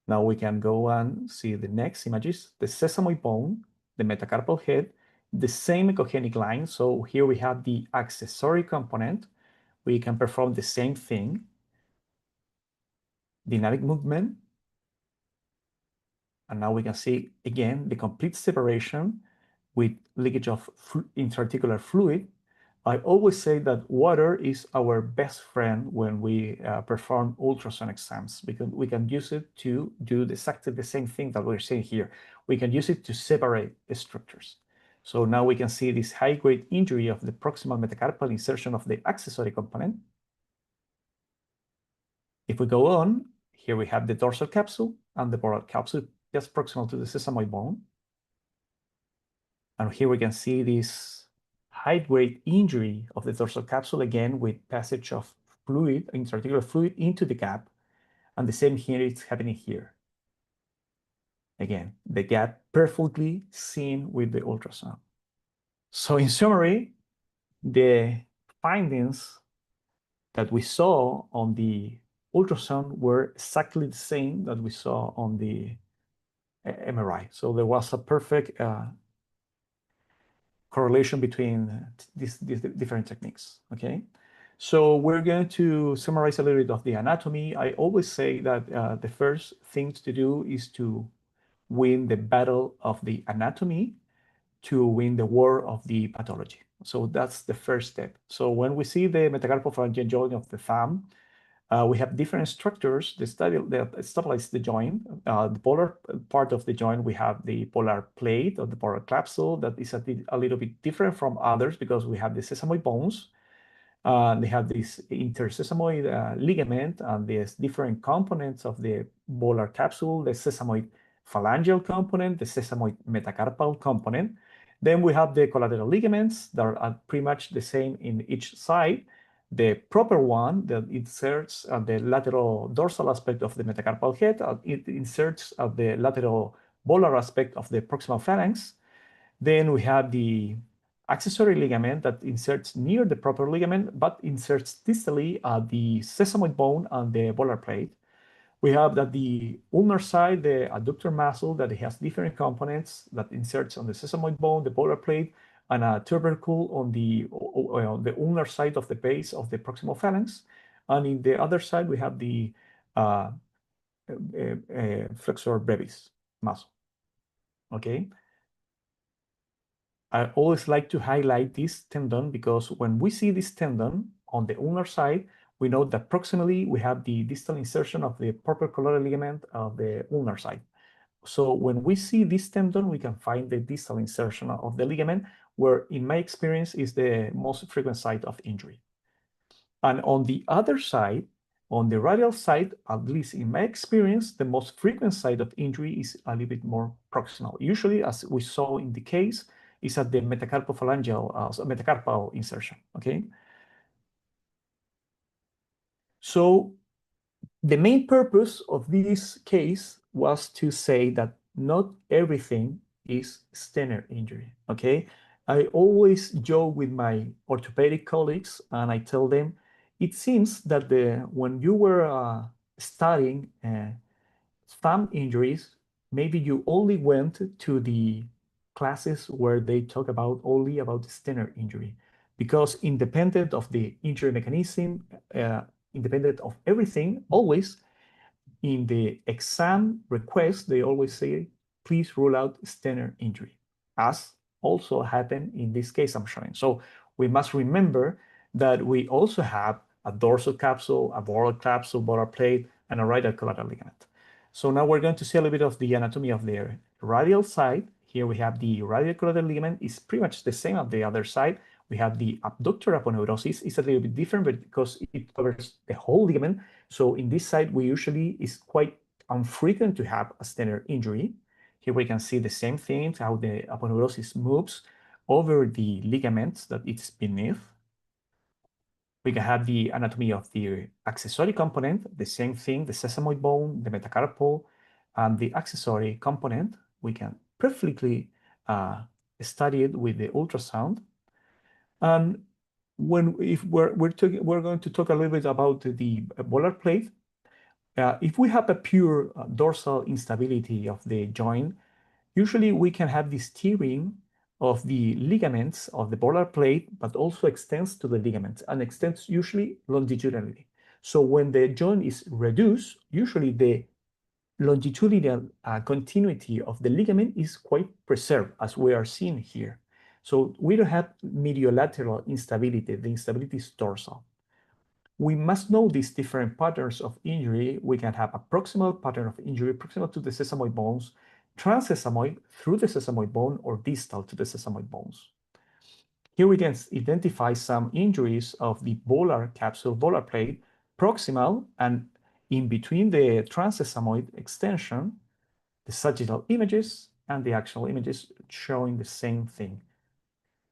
Now we can go and see the next images, the sesamoid bone, the metacarpal head, the same echogenic line. So here we have the accessory component. We can perform the same thing. Dynamic movement. And now we can see again the complete separation with leakage of intraarticular fluid. I always say that water is our best friend when we perform ultrasound exams, because we can use it to do exactly the same thing that we're seeing here. We can use it to separate the structures. So now we can see this high-grade injury of the proximal metacarpal insertion of the accessory component. If we go on, here we have the dorsal capsule and the boral capsule just proximal to the sesamoid bone. And here we can see this high-grade injury of the dorsal capsule, again with passage of fluid, intraarticular fluid into the gap. And the same here is happening here. Again, the gap perfectly seen with the ultrasound. So in summary, the findings that we saw on the ultrasound were exactly the same that we saw on the MRI. So there was a perfect correlation between these different techniques, okay? So we're going to summarize a little bit of the anatomy. I always say that the first thing to do is to win the battle of the anatomy to win the war of the pathology. So that's the first step. So when we see the metacarpophalangeal joint of the thumb, we have different structures that stabilize the joint. The polar part of the joint, we have the polar plate or the polar capsule that is a little bit different from others because we have the sesamoid bones. They have this intersesamoid ligament and there's different components of the polar capsule, the sesamoid phalangeal component, the sesamoid metacarpal component. Then we have the collateral ligaments that are pretty much the same in each side. The proper one that inserts the lateral dorsal aspect of the metacarpal head, it inserts the lateral volar aspect of the proximal phalanx. Then we have the accessory ligament that inserts near the proper ligament, but inserts distally at the sesamoid bone and the volar plate. We have that the ulnar side, the adductor muscle, that it has different components that inserts on the sesamoid bone, the volar plate, and a tubercle on the ulnar side of the base of the proximal phalanx. And in the other side, we have the flexor brevis muscle. Okay. I always like to highlight this tendon because when we see this tendon on the ulnar side, we know that proximally we have the distal insertion of the proper collateral ligament of the ulnar side. So when we see this tendon, we can find the distal insertion of the ligament, where in my experience is the most frequent site of injury. And on the other side, on the radial side, at least in my experience, the most frequent site of injury is a little bit more proximal. Usually, as we saw in the case, is at the metacarpophalangeal, metacarpal insertion, okay? So the main purpose of this case was to say that not everything is Stener injury, okay? I always joke with my orthopedic colleagues and I tell them, it seems that when you were studying thumb injuries, maybe you only went to the classes where they talk about only about the Stener injury, because independent of the injury mechanism, independent of everything, always in the exam request, they always say, please rule out Stener injury, as also happened in this case I'm showing. So we must remember that we also have a dorsal capsule, a volar capsule, volar plate, and a radial collateral ligament. So now we're going to see a little bit of the anatomy of the radial side. Here we have the radial collateral ligament is pretty much the same on the other side. We have the abductor aponeurosis. It's a little bit different, but because it covers the whole ligament. So in this side, we usually is quite infrequent to have a Stener injury. Here we can see the same thing, how the aponeurosis moves over the ligaments that it's beneath. We can have the anatomy of the accessory component, the same thing, the sesamoid bone, the metacarpal, and the accessory component. We can perfectly study it with the ultrasound. And if we're going to talk a little bit about the volar plate. If we have a pure dorsal instability of the joint, usually we can have this tearing of the ligaments of the volar plate, but also extends to the ligaments and extends usually longitudinally. So when the joint is reduced, usually the longitudinal continuity of the ligament is quite preserved, as we are seeing here. So we don't have mediolateral instability. The instability is dorsal. We must know these different patterns of injury. We can have a proximal pattern of injury, proximal to the sesamoid bones, transsesamoid through the sesamoid bone, or distal to the sesamoid bones. Here we can identify some injuries of the volar capsule, volar plate, proximal, and in between the transsesamoid extension, the sagittal images and the axial images showing the same thing.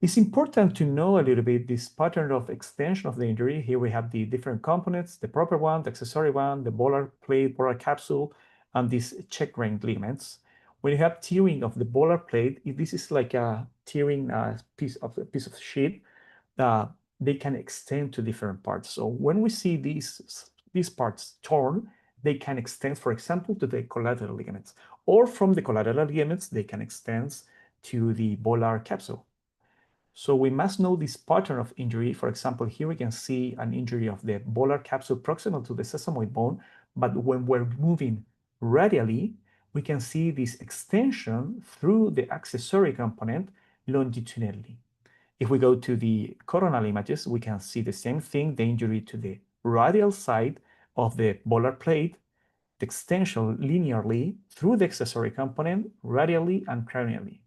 It's important to know a little bit this pattern of extension of the injury. Here we have the different components, the proper one, the accessory one, the volar plate, volar capsule, and these check ring ligaments. When you have tearing of the volar plate, if this is like a tearing piece of sheet, they can extend to different parts. So when we see these parts torn, they can extend, for example, to the collateral ligaments, or from the collateral ligaments, they can extend to the volar capsule. So we must know this pattern of injury. For example, here we can see an injury of the volar capsule proximal to the sesamoid bone, but when we're moving radially, we can see this extension through the accessory component longitudinally. If we go to the coronal images, we can see the same thing, the injury to the radial side of the volar plate, the extension linearly through the accessory component, radially and cranially.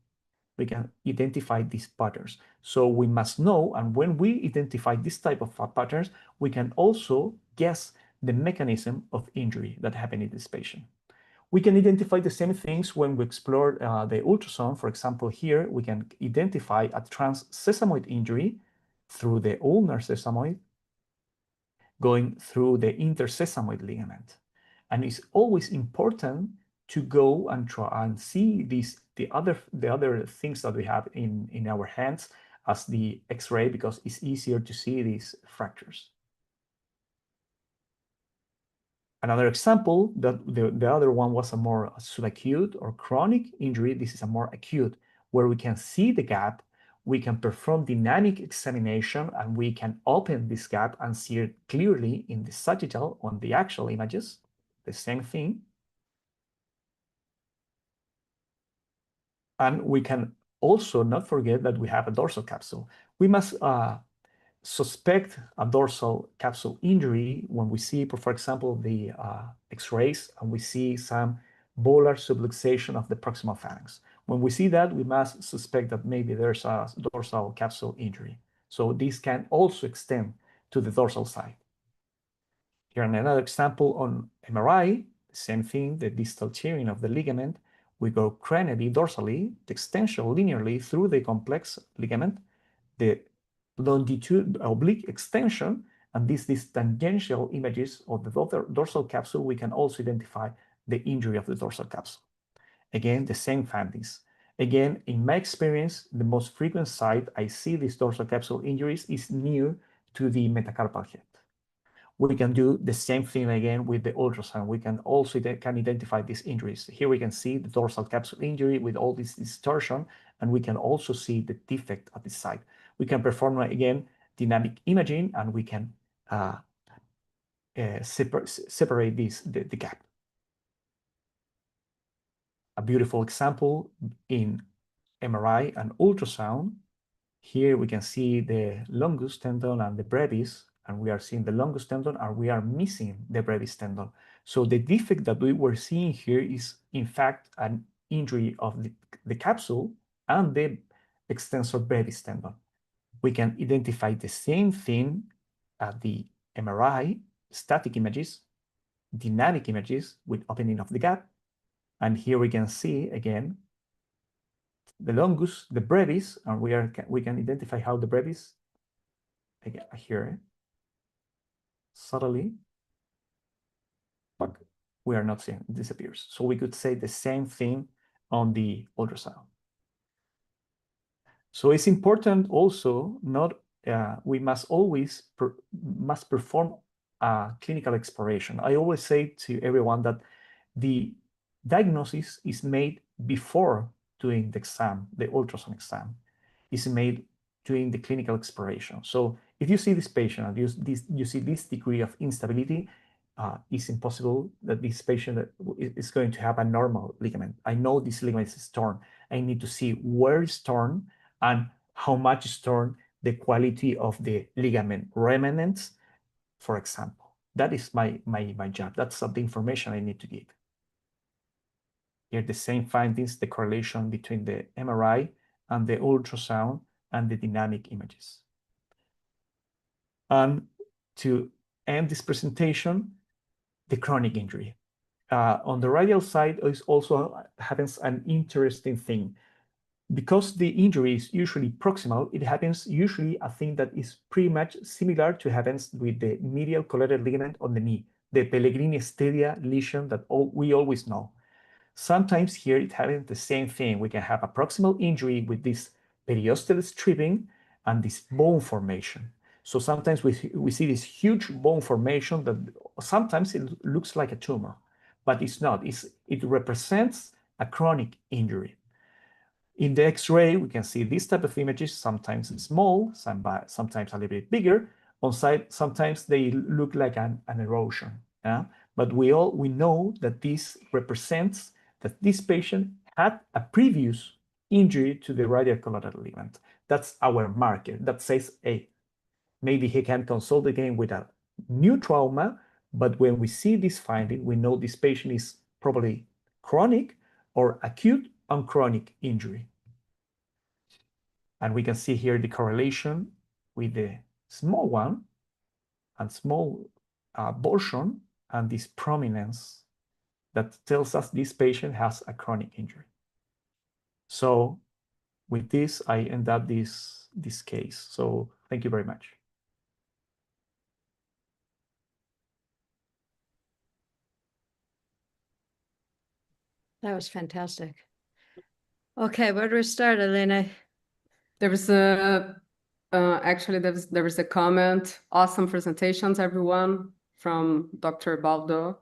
We can identify these patterns. So we must know, and when we identify this type of patterns, we can also guess the mechanism of injury that happened in this patient. We can identify the same things when we explore the ultrasound. For example, here we can identify a transsesamoid injury through the ulnar sesamoid, going through the intersesamoid ligament. And it's always important to go and try and see the other things that we have in our hands as the X-ray, because it's easier to see these fractures. Another example, that the other one was a more subacute or chronic injury. This is a more acute, where we can see the gap, we can perform dynamic examination, and we can open this gap and see it clearly in the sagittal on the axial images, the same thing. And we can also not forget that we have a dorsal capsule. We must suspect a dorsal capsule injury when we see, for example, the X-rays, and we see some volar subluxation of the proximal phalanx. When we see that, we must suspect that maybe there's a dorsal capsule injury. So this can also extend to the dorsal side. Here another example on MRI, the same thing, the distal tearing of the ligament. We go cranially, dorsally, the extension linearly through the complex ligament, the longitude oblique extension, and these tangential images of the dorsal capsule. We can also identify the injury of the dorsal capsule. Again, the same findings. Again, in my experience, the most frequent site I see these dorsal capsule injuries is near to the metacarpal head. We can do the same thing again with the ultrasound. We can also identify these injuries. Here we can see the dorsal capsule injury with all this distortion, and we can also see the defect at the site. We can perform again dynamic imaging, and we can separate the gap. A beautiful example in MRI and ultrasound. Here we can see the longus tendon and the brevis, and we are seeing the longus tendon, and we are missing the brevis tendon. So the defect that we were seeing here is, in fact, an injury of the capsule and the extensor brevis tendon. We can identify the same thing at the MRI, static images, dynamic images with opening of the gap. And here we can see again the longus, the brevis, and we can identify how the brevis, again, here, subtly, but we are not seeing it disappears. So we could say the same thing on the ultrasound. So it's important also we must always perform a clinical exploration. I always say to everyone that the diagnosis is made before doing the exam, the ultrasound exam, is made during the clinical exploration. So if you see this patient and you see this degree of instability, it's impossible that this patient is going to have a normal ligament. I know this ligament is torn. I need to see where it's torn and how much is torn, the quality of the ligament remnants, for example. That is my job. That's the information I need to give. Here, the same findings, the correlation between the MRI and the ultrasound and the dynamic images. And to end this presentation, the chronic injury. On the radial side, is also happens an interesting thing. Because the injury is usually proximal, it happens usually a thing that is pretty much similar to happens with the medial collateral ligament on the knee, the Pellegrini Stedia lesion that we always know. Sometimes here it happens the same thing. We can have a proximal injury with this periosteal stripping and this bone formation. So sometimes we see this huge bone formation that sometimes it looks like a tumor, but it's not. It represents a chronic injury. In the X-ray, we can see this type of images, sometimes small, sometimes a little bit bigger. On site, sometimes they look like an erosion. But we know that this represents that this patient had a previous injury to the radial collateral ligament. That's our marker that says, hey, maybe he can consult again with a new trauma, but when we see this finding, we know this patient is probably chronic or acute on chronic injury. And we can see here the correlation with the small one and small portion and this prominence that tells us this patient has a chronic injury. So with this, I end up this case. So thank you very much. That was fantastic. Okay, where do we start, Elena? There was actually there was a comment. Awesome presentations, everyone, from Dr. Baldo.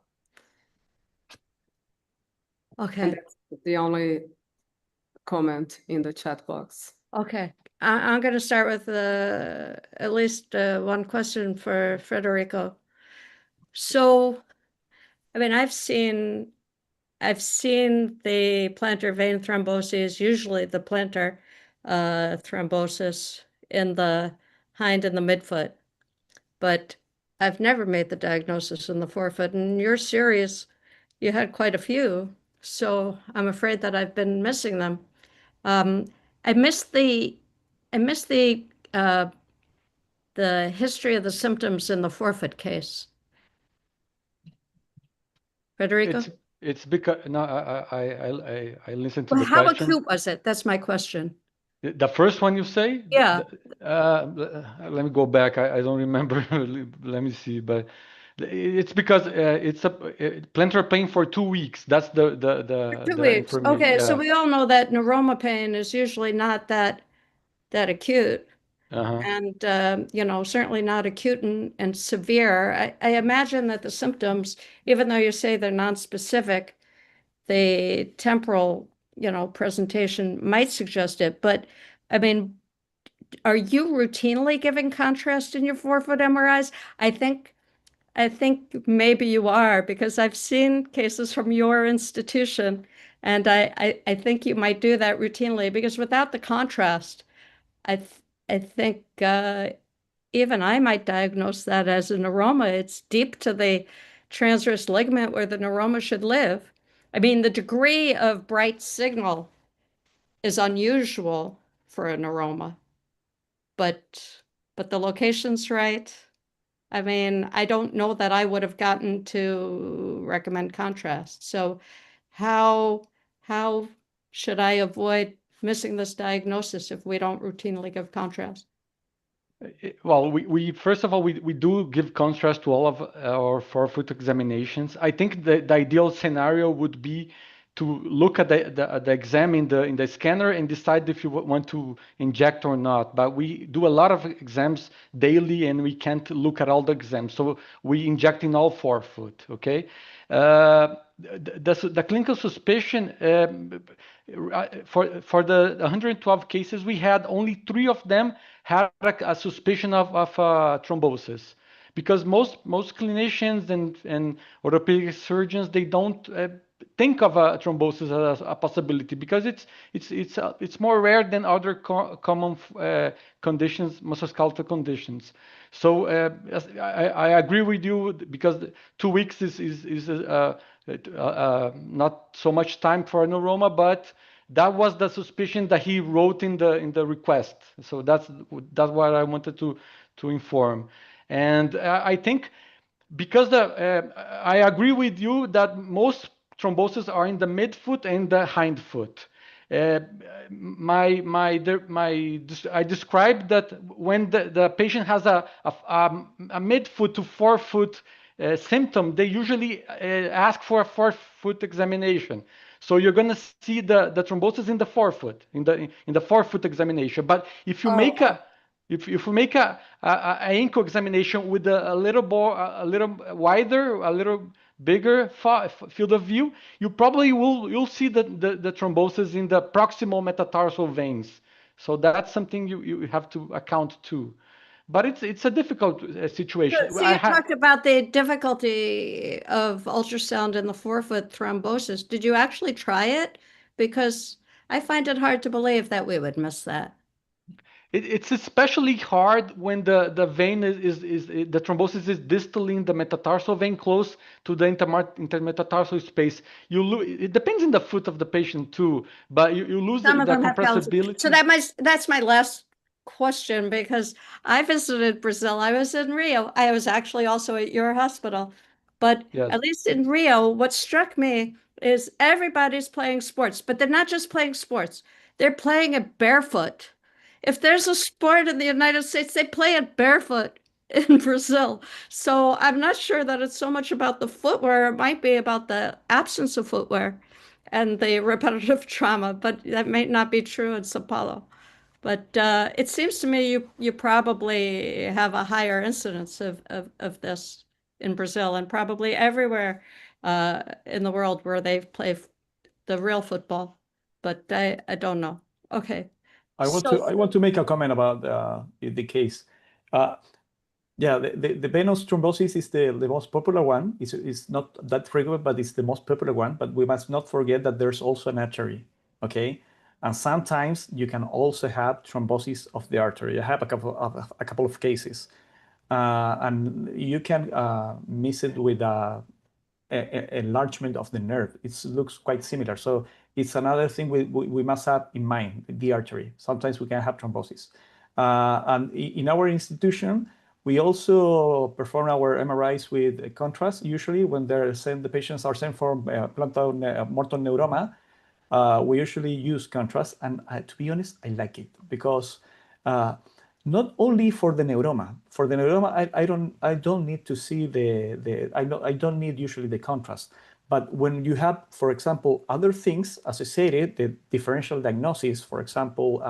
Okay. And that's the only comment in the chat box. Okay, I'm going to start with at least one question for Federico. So, I mean, I've seen the plantar vein thrombosis, usually the plantar thrombosis in the hind and the midfoot, but I've never made the diagnosis in the forefoot. And your series, you had quite a few, so I'm afraid that I've been missing them. I missed the history of the symptoms in the forefoot case. Federico? It's because no, I listened to Well, the how question. acute was it? That's my question. The first one you say? Yeah. Let me go back. I don't remember. Let me see. But It's because it's a plantar pain for 2 weeks. That's the 2 weeks. information. Okay, so Yeah. we all know that neuroma pain is usually not that acute. Uh-huh. And, certainly not acute and severe. I imagine that the symptoms, even though you say they're nonspecific, the temporal, presentation might suggest it. But I mean, are you routinely giving contrast in your forefoot MRIs? I think maybe you are, because I've seen cases from your institution, and I think you might do that routinely, because without the contrast, I think even I might diagnose that as a neuroma. It's deep to the transverse ligament where the neuroma should live. I mean, the degree of bright signal is unusual for a neuroma, but the location's right. I mean, I don't know that I would have gotten to recommend contrast. So how should I avoid missing this diagnosis if we don't routinely give contrast? Well, we first of all, we do give contrast to all of our forefoot examinations. I think the ideal scenario would be to look at the exam in the scanner and decide if you want to inject or not. But we do a lot of exams daily, and we can't look at all the exams. So we inject in all forefoot. Okay. The clinical suspicion for the 112 cases we had, only 3 of them had a suspicion of thrombosis, because most clinicians and orthopedic surgeons, they don't think of a thrombosis as a possibility, because it's more rare than other common conditions, musculoskeletal conditions. So I agree with you, because 2 weeks is not so much time for a neuroma, but that was the suspicion that he wrote in the request. So that's what I wanted to inform. And I think, because I agree with you that most thromboses are in the midfoot and the hindfoot. I described that when the patient has a midfoot to forefoot symptom, they usually ask for a forefoot examination. So you're going to see the thrombosis in the forefoot, in the forefoot examination. But if you make if we make a ankle examination with a little wider, a little bigger field of view, you'll see the thrombosis in the proximal metatarsal veins. So that's something you have to account to. But it's a difficult situation. So you talked about the difficulty of ultrasound in the forefoot thrombosis. Did you actually try it? Because I find it hard to believe that we would miss that. It's especially hard when the vein is the thrombosis is distally in the metatarsal vein, close to the intermetatarsal space. It depends on the foot of the patient too, but you lose the compressibility. So that's my last question, because I visited Brazil. I was in Rio. I was actually also at your hospital, but Yes. at least in Rio, what struck me is everybody's playing sports, but they're not just playing sports. They're playing it barefoot. If there's a sport in the United States, they play it barefoot in Brazil. So I'm not sure that it's so much about the footwear. It might be about the absence of footwear and the repetitive trauma, but that may not be true in Sao Paulo. But it seems to me you probably have a higher incidence of this in Brazil, and probably everywhere in the world where they play the real football. But I don't know. Okay. I want to make a comment about the case. Yeah, the venous thrombosis is the most popular one. It's not that frequent, but it's the most popular one. But we must not forget that there's also an artery, okay? And sometimes you can also have thrombosis of the artery. I have a couple of cases, and you can miss it with enlargement of the nerve. It looks quite similar. So it's another thing we must have in mind, the artery. Sometimes we can have thrombosis. And in our institution, we also perform our MRIs with contrast. Usually when the patients are sent for mortal neuroma, we usually use contrast. And to be honest, I like it, because not only for the neuroma. For the neuroma, I don't need to see I don't need usually the contrast. But when you have, for example, other things associated, the differential diagnosis, for example,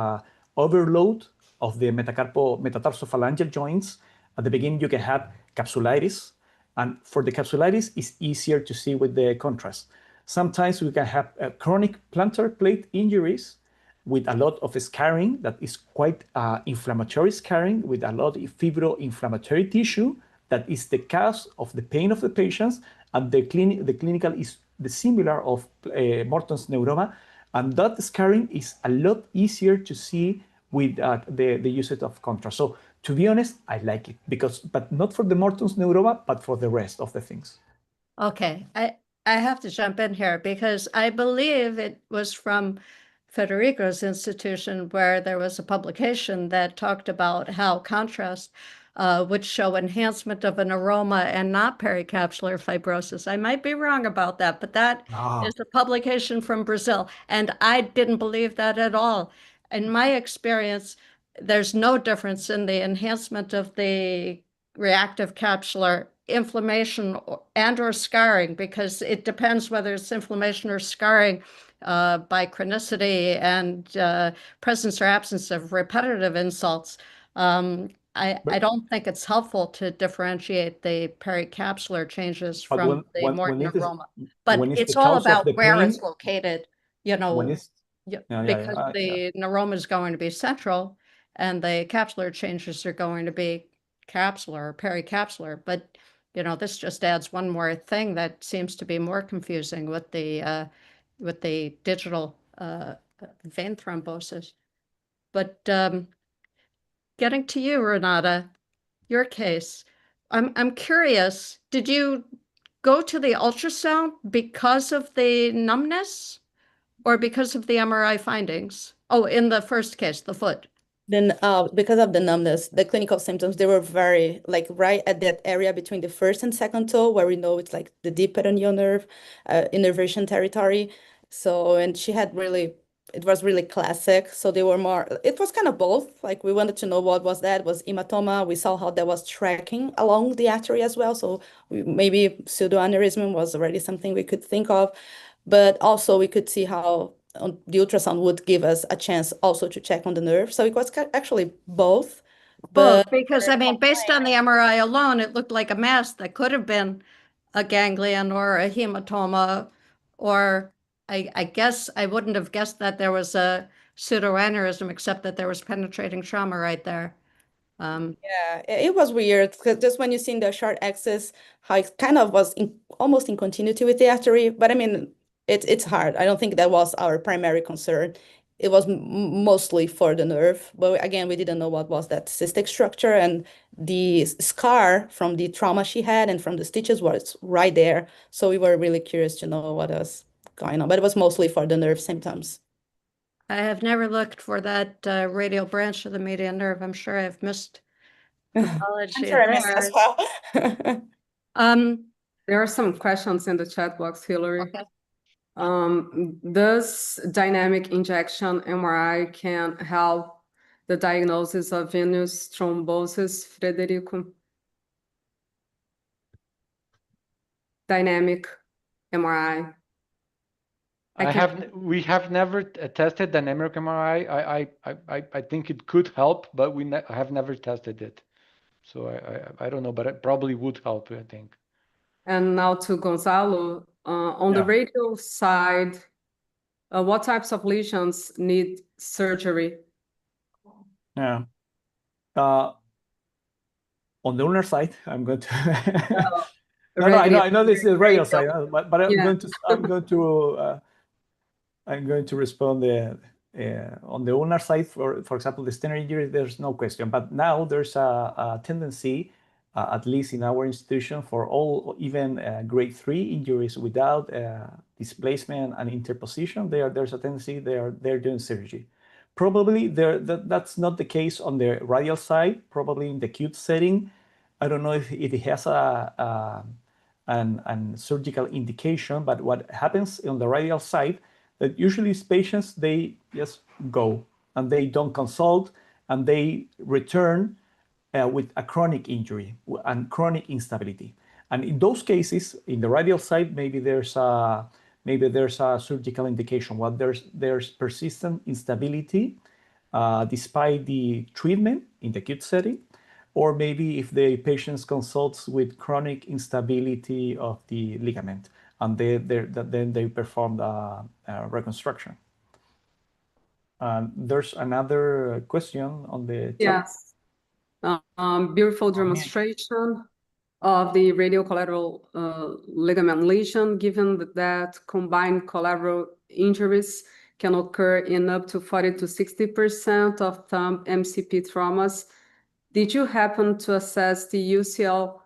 overload of the metatarsophalangeal joints, at the beginning you can have capsulitis, and for the capsulitis, it's easier to see with the contrast. Sometimes we can have chronic plantar plate injuries with a lot of scarring that is quite inflammatory scarring with a lot of fibroinflammatory tissue that is the cause of the pain of the patients, and the clinical is the similar of Morton's neuroma, and that scarring is a lot easier to see with the usage of contrast. So to be honest, I like it but not for the Morton's neuroma, but for the rest of the things. Okay, I have to jump in here because I believe it was from Federico's institution where there was a publication that talked about how contrast would show enhancement of an neuroma and not pericapsular fibrosis. I might be wrong about that, but that is a publication from Brazil, and I didn't believe that at all. In my experience, there's no difference in the enhancement of the reactive capsular inflammation and or scarring, because it depends whether it's inflammation or scarring by chronicity and presence or absence of repetitive insults. I don't think it's helpful to differentiate the pericapsular changes But from the when Morton it is neuroma. But when it's it's the all cause of about the where pain, it's located, you when know, it's because the neuroma is going to be central and the capsular changes are going to be capsular or pericapsular. But, you know, this just adds one more thing that seems to be more confusing with the digital vein thrombosis. But getting to you, Renata, your case, I'm curious, did you go to the ultrasound because of the numbness or because of the MRI findings? Oh, in the first case, the foot. Then, because of the numbness, the clinical symptoms, they were very, like, right at that area between the first and second toe, where we know it's like the deep peroneal nerve, innervation territory. So, and she had really, it was really classic. So they were more, it was kind of both. Like, we wanted to know what was that, was hematoma. We saw how that was tracking along the artery as well. So maybe pseudoaneurysm was already something we could think of. But also we could see how the ultrasound would give us a chance also to check on the nerve. So it was actually both. Both, But because I mean, based on the MRI alone, it looked like a mass that could have been a ganglion or a hematoma, or I guess I wouldn't have guessed that there was a pseudoaneurysm, except that there was penetrating trauma right there. yeah, it was weird because just when you see in the short axis, how it kind of was almost in continuity with the artery. But I mean, it's hard. I don't think that was our primary concern. It was mostly for the nerve. But again, we didn't know what was that cystic structure, and the scar from the trauma she had and from the stitches was right there. So we were really curious to know what was going on. But it was mostly for the nerve symptoms. I have never looked for that radial branch of the median nerve. I'm sure I've missed pathology I'm sure I missed as there. well. There are some questions in the chat box, Hillary. Okay. Does dynamic injection MRI can help the diagnosis of venous thrombosis, Frederico? Dynamic MRI. We have never tested dynamic MRI. I think it could help, but we have never tested it. So I don't know, but it probably would help, I think. And now to Gonzalo, on the radial side, what types of lesions need surgery? Yeah. On the ulnar side, I'm going to. No, I know this is radial side, but I'm going to respond on the ulnar side. For example, the sternal injury, there's no question. But now there's a tendency, at least in our institution, for all even grade 3 injuries without displacement and interposition, there's a tendency they're doing surgery. Probably that's not the case on the radial side. Probably in the acute setting, I don't know if it has an surgical indication, but what happens on the radial side, that usually patients, they just go and they don't consult. and they return with a chronic injury and chronic instability. And in those cases, in the radial side, maybe there's a surgical indication. Well, there's persistent instability despite the treatment in the acute setting, or maybe if the patient consults with chronic instability of the ligament, and then they perform the reconstruction. There's another question on the chat. Yes. Beautiful demonstration of the radial collateral ligament lesion, given that combined collateral injuries can occur in up to 40 to 60% of thumb MCP traumas. Did you happen to assess the UCL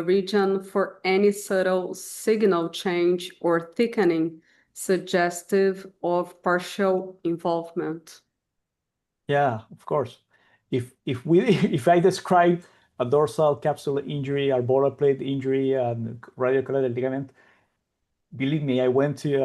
region for any subtle signal change or thickening suggestive of partial involvement? Yeah, of course. If I describe a dorsal capsular injury, a boiler plate injury, and radial collateral ligament, believe me, I went to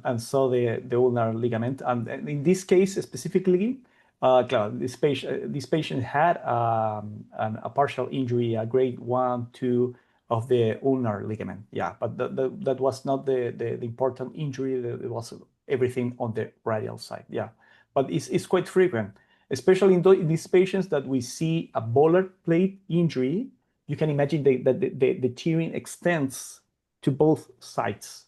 and saw the ulnar ligament. And in this case specifically, this patient had a partial injury, a grade 1, 2 of the ulnar ligament. Yeah, but that was not the important injury. It was everything on the radial side. Yeah, but it's quite frequent, especially in these patients that we see a boiler plate injury. You can imagine that the tearing extends to both sides.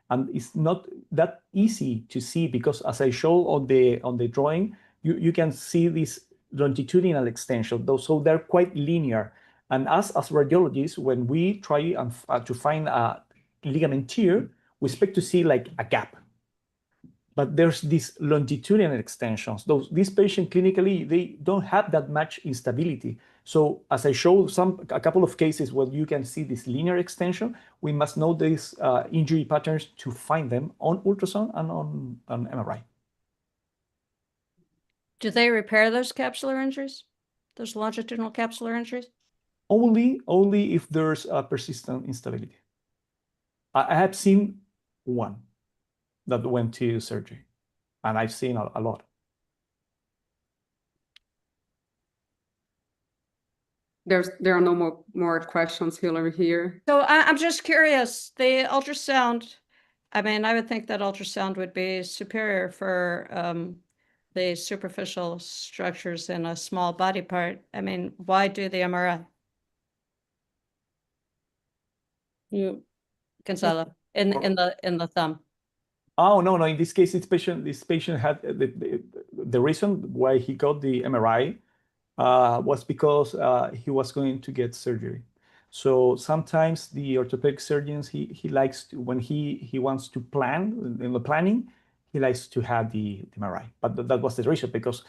And it's not that easy to see because, as I show on the drawing, you can see this longitudinal extension, so they're quite linear. And as radiologists, when we try to find a ligament tear, we expect to see like a gap. But there's these longitudinal extensions. These patients clinically, they don't have that much instability. So as I showed a couple of cases where you can see this linear extension, we must know these injury patterns to find them on ultrasound and on MRI. Do they repair those capsular injuries? Those longitudinal capsular injuries? Only if there's a persistent instability. I have seen one that went to surgery, and I've seen a lot. There are no more questions, Hillary, here. So I'm just curious, the ultrasound, I mean, I would think that ultrasound would be superior for the superficial structures in a small body part. I mean, why do the MRI? Gonzalo, in the thumb. Oh, no. In this case, this patient had the reason why he got the MRI was because he was going to get surgery. So sometimes the orthopedic surgeons, he likes to, when he wants to plan, in the planning, he likes to have the MRI. But that was the reason, because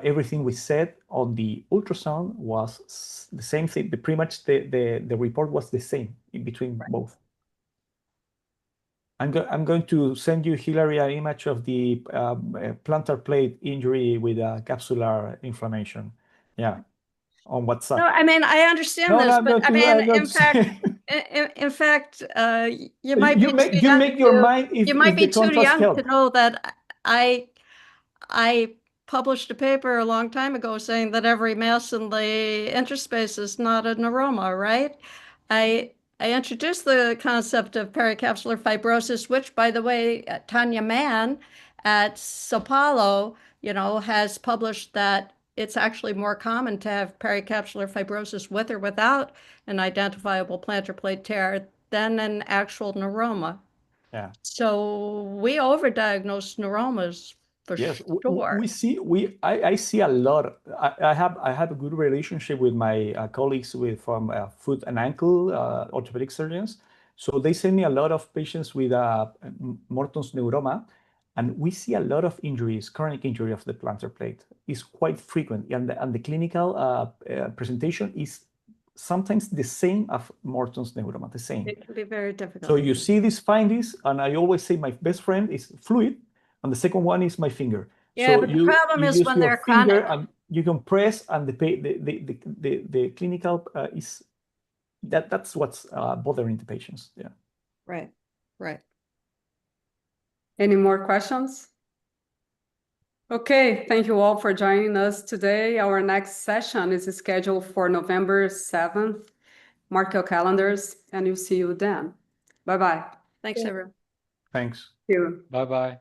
everything we said on the ultrasound was the same thing. Pretty much the report was the same in between both. I'm going to send you, Hillary, an image of the plantar plate injury with capsular inflammation. Yeah, on WhatsApp. No, I mean, I understand this, but I mean, in fact, you might be you make your mind if you might be the too contrast young help. to know that I published a paper a long time ago saying that every mass in the interspace is not a neuroma, right? I introduced the concept of pericapsular fibrosis, which, by the way, Tanya Mann at Sao Paulo, has published that it's actually more common to have pericapsular fibrosis with or without an identifiable plantar plate tear than an actual neuroma. Yeah. So we overdiagnose neuromas for Yes, sure. I see a lot. I have a good relationship with my colleagues from foot and ankle orthopedic surgeons. So they send me a lot of patients with Morton's neuroma, and we see a lot of injuries, chronic injury of the plantar plate is quite frequent, and the clinical presentation is sometimes the same as Morton's neuroma, the same. It can be very difficult. So you see these findings, and I always say my best friend is fluid, and the second one is my finger. Yeah, so but the you problem is use when your they're finger chronic. and you can press, and the clinical is that's what's bothering the patients. Yeah. Right. Any more questions? Okay, thank you all for joining us today. Our next session is scheduled for November 7th. Mark your calendars and we'll see you then. Bye-bye. Thanks, everyone. Thanks. See you. Bye bye.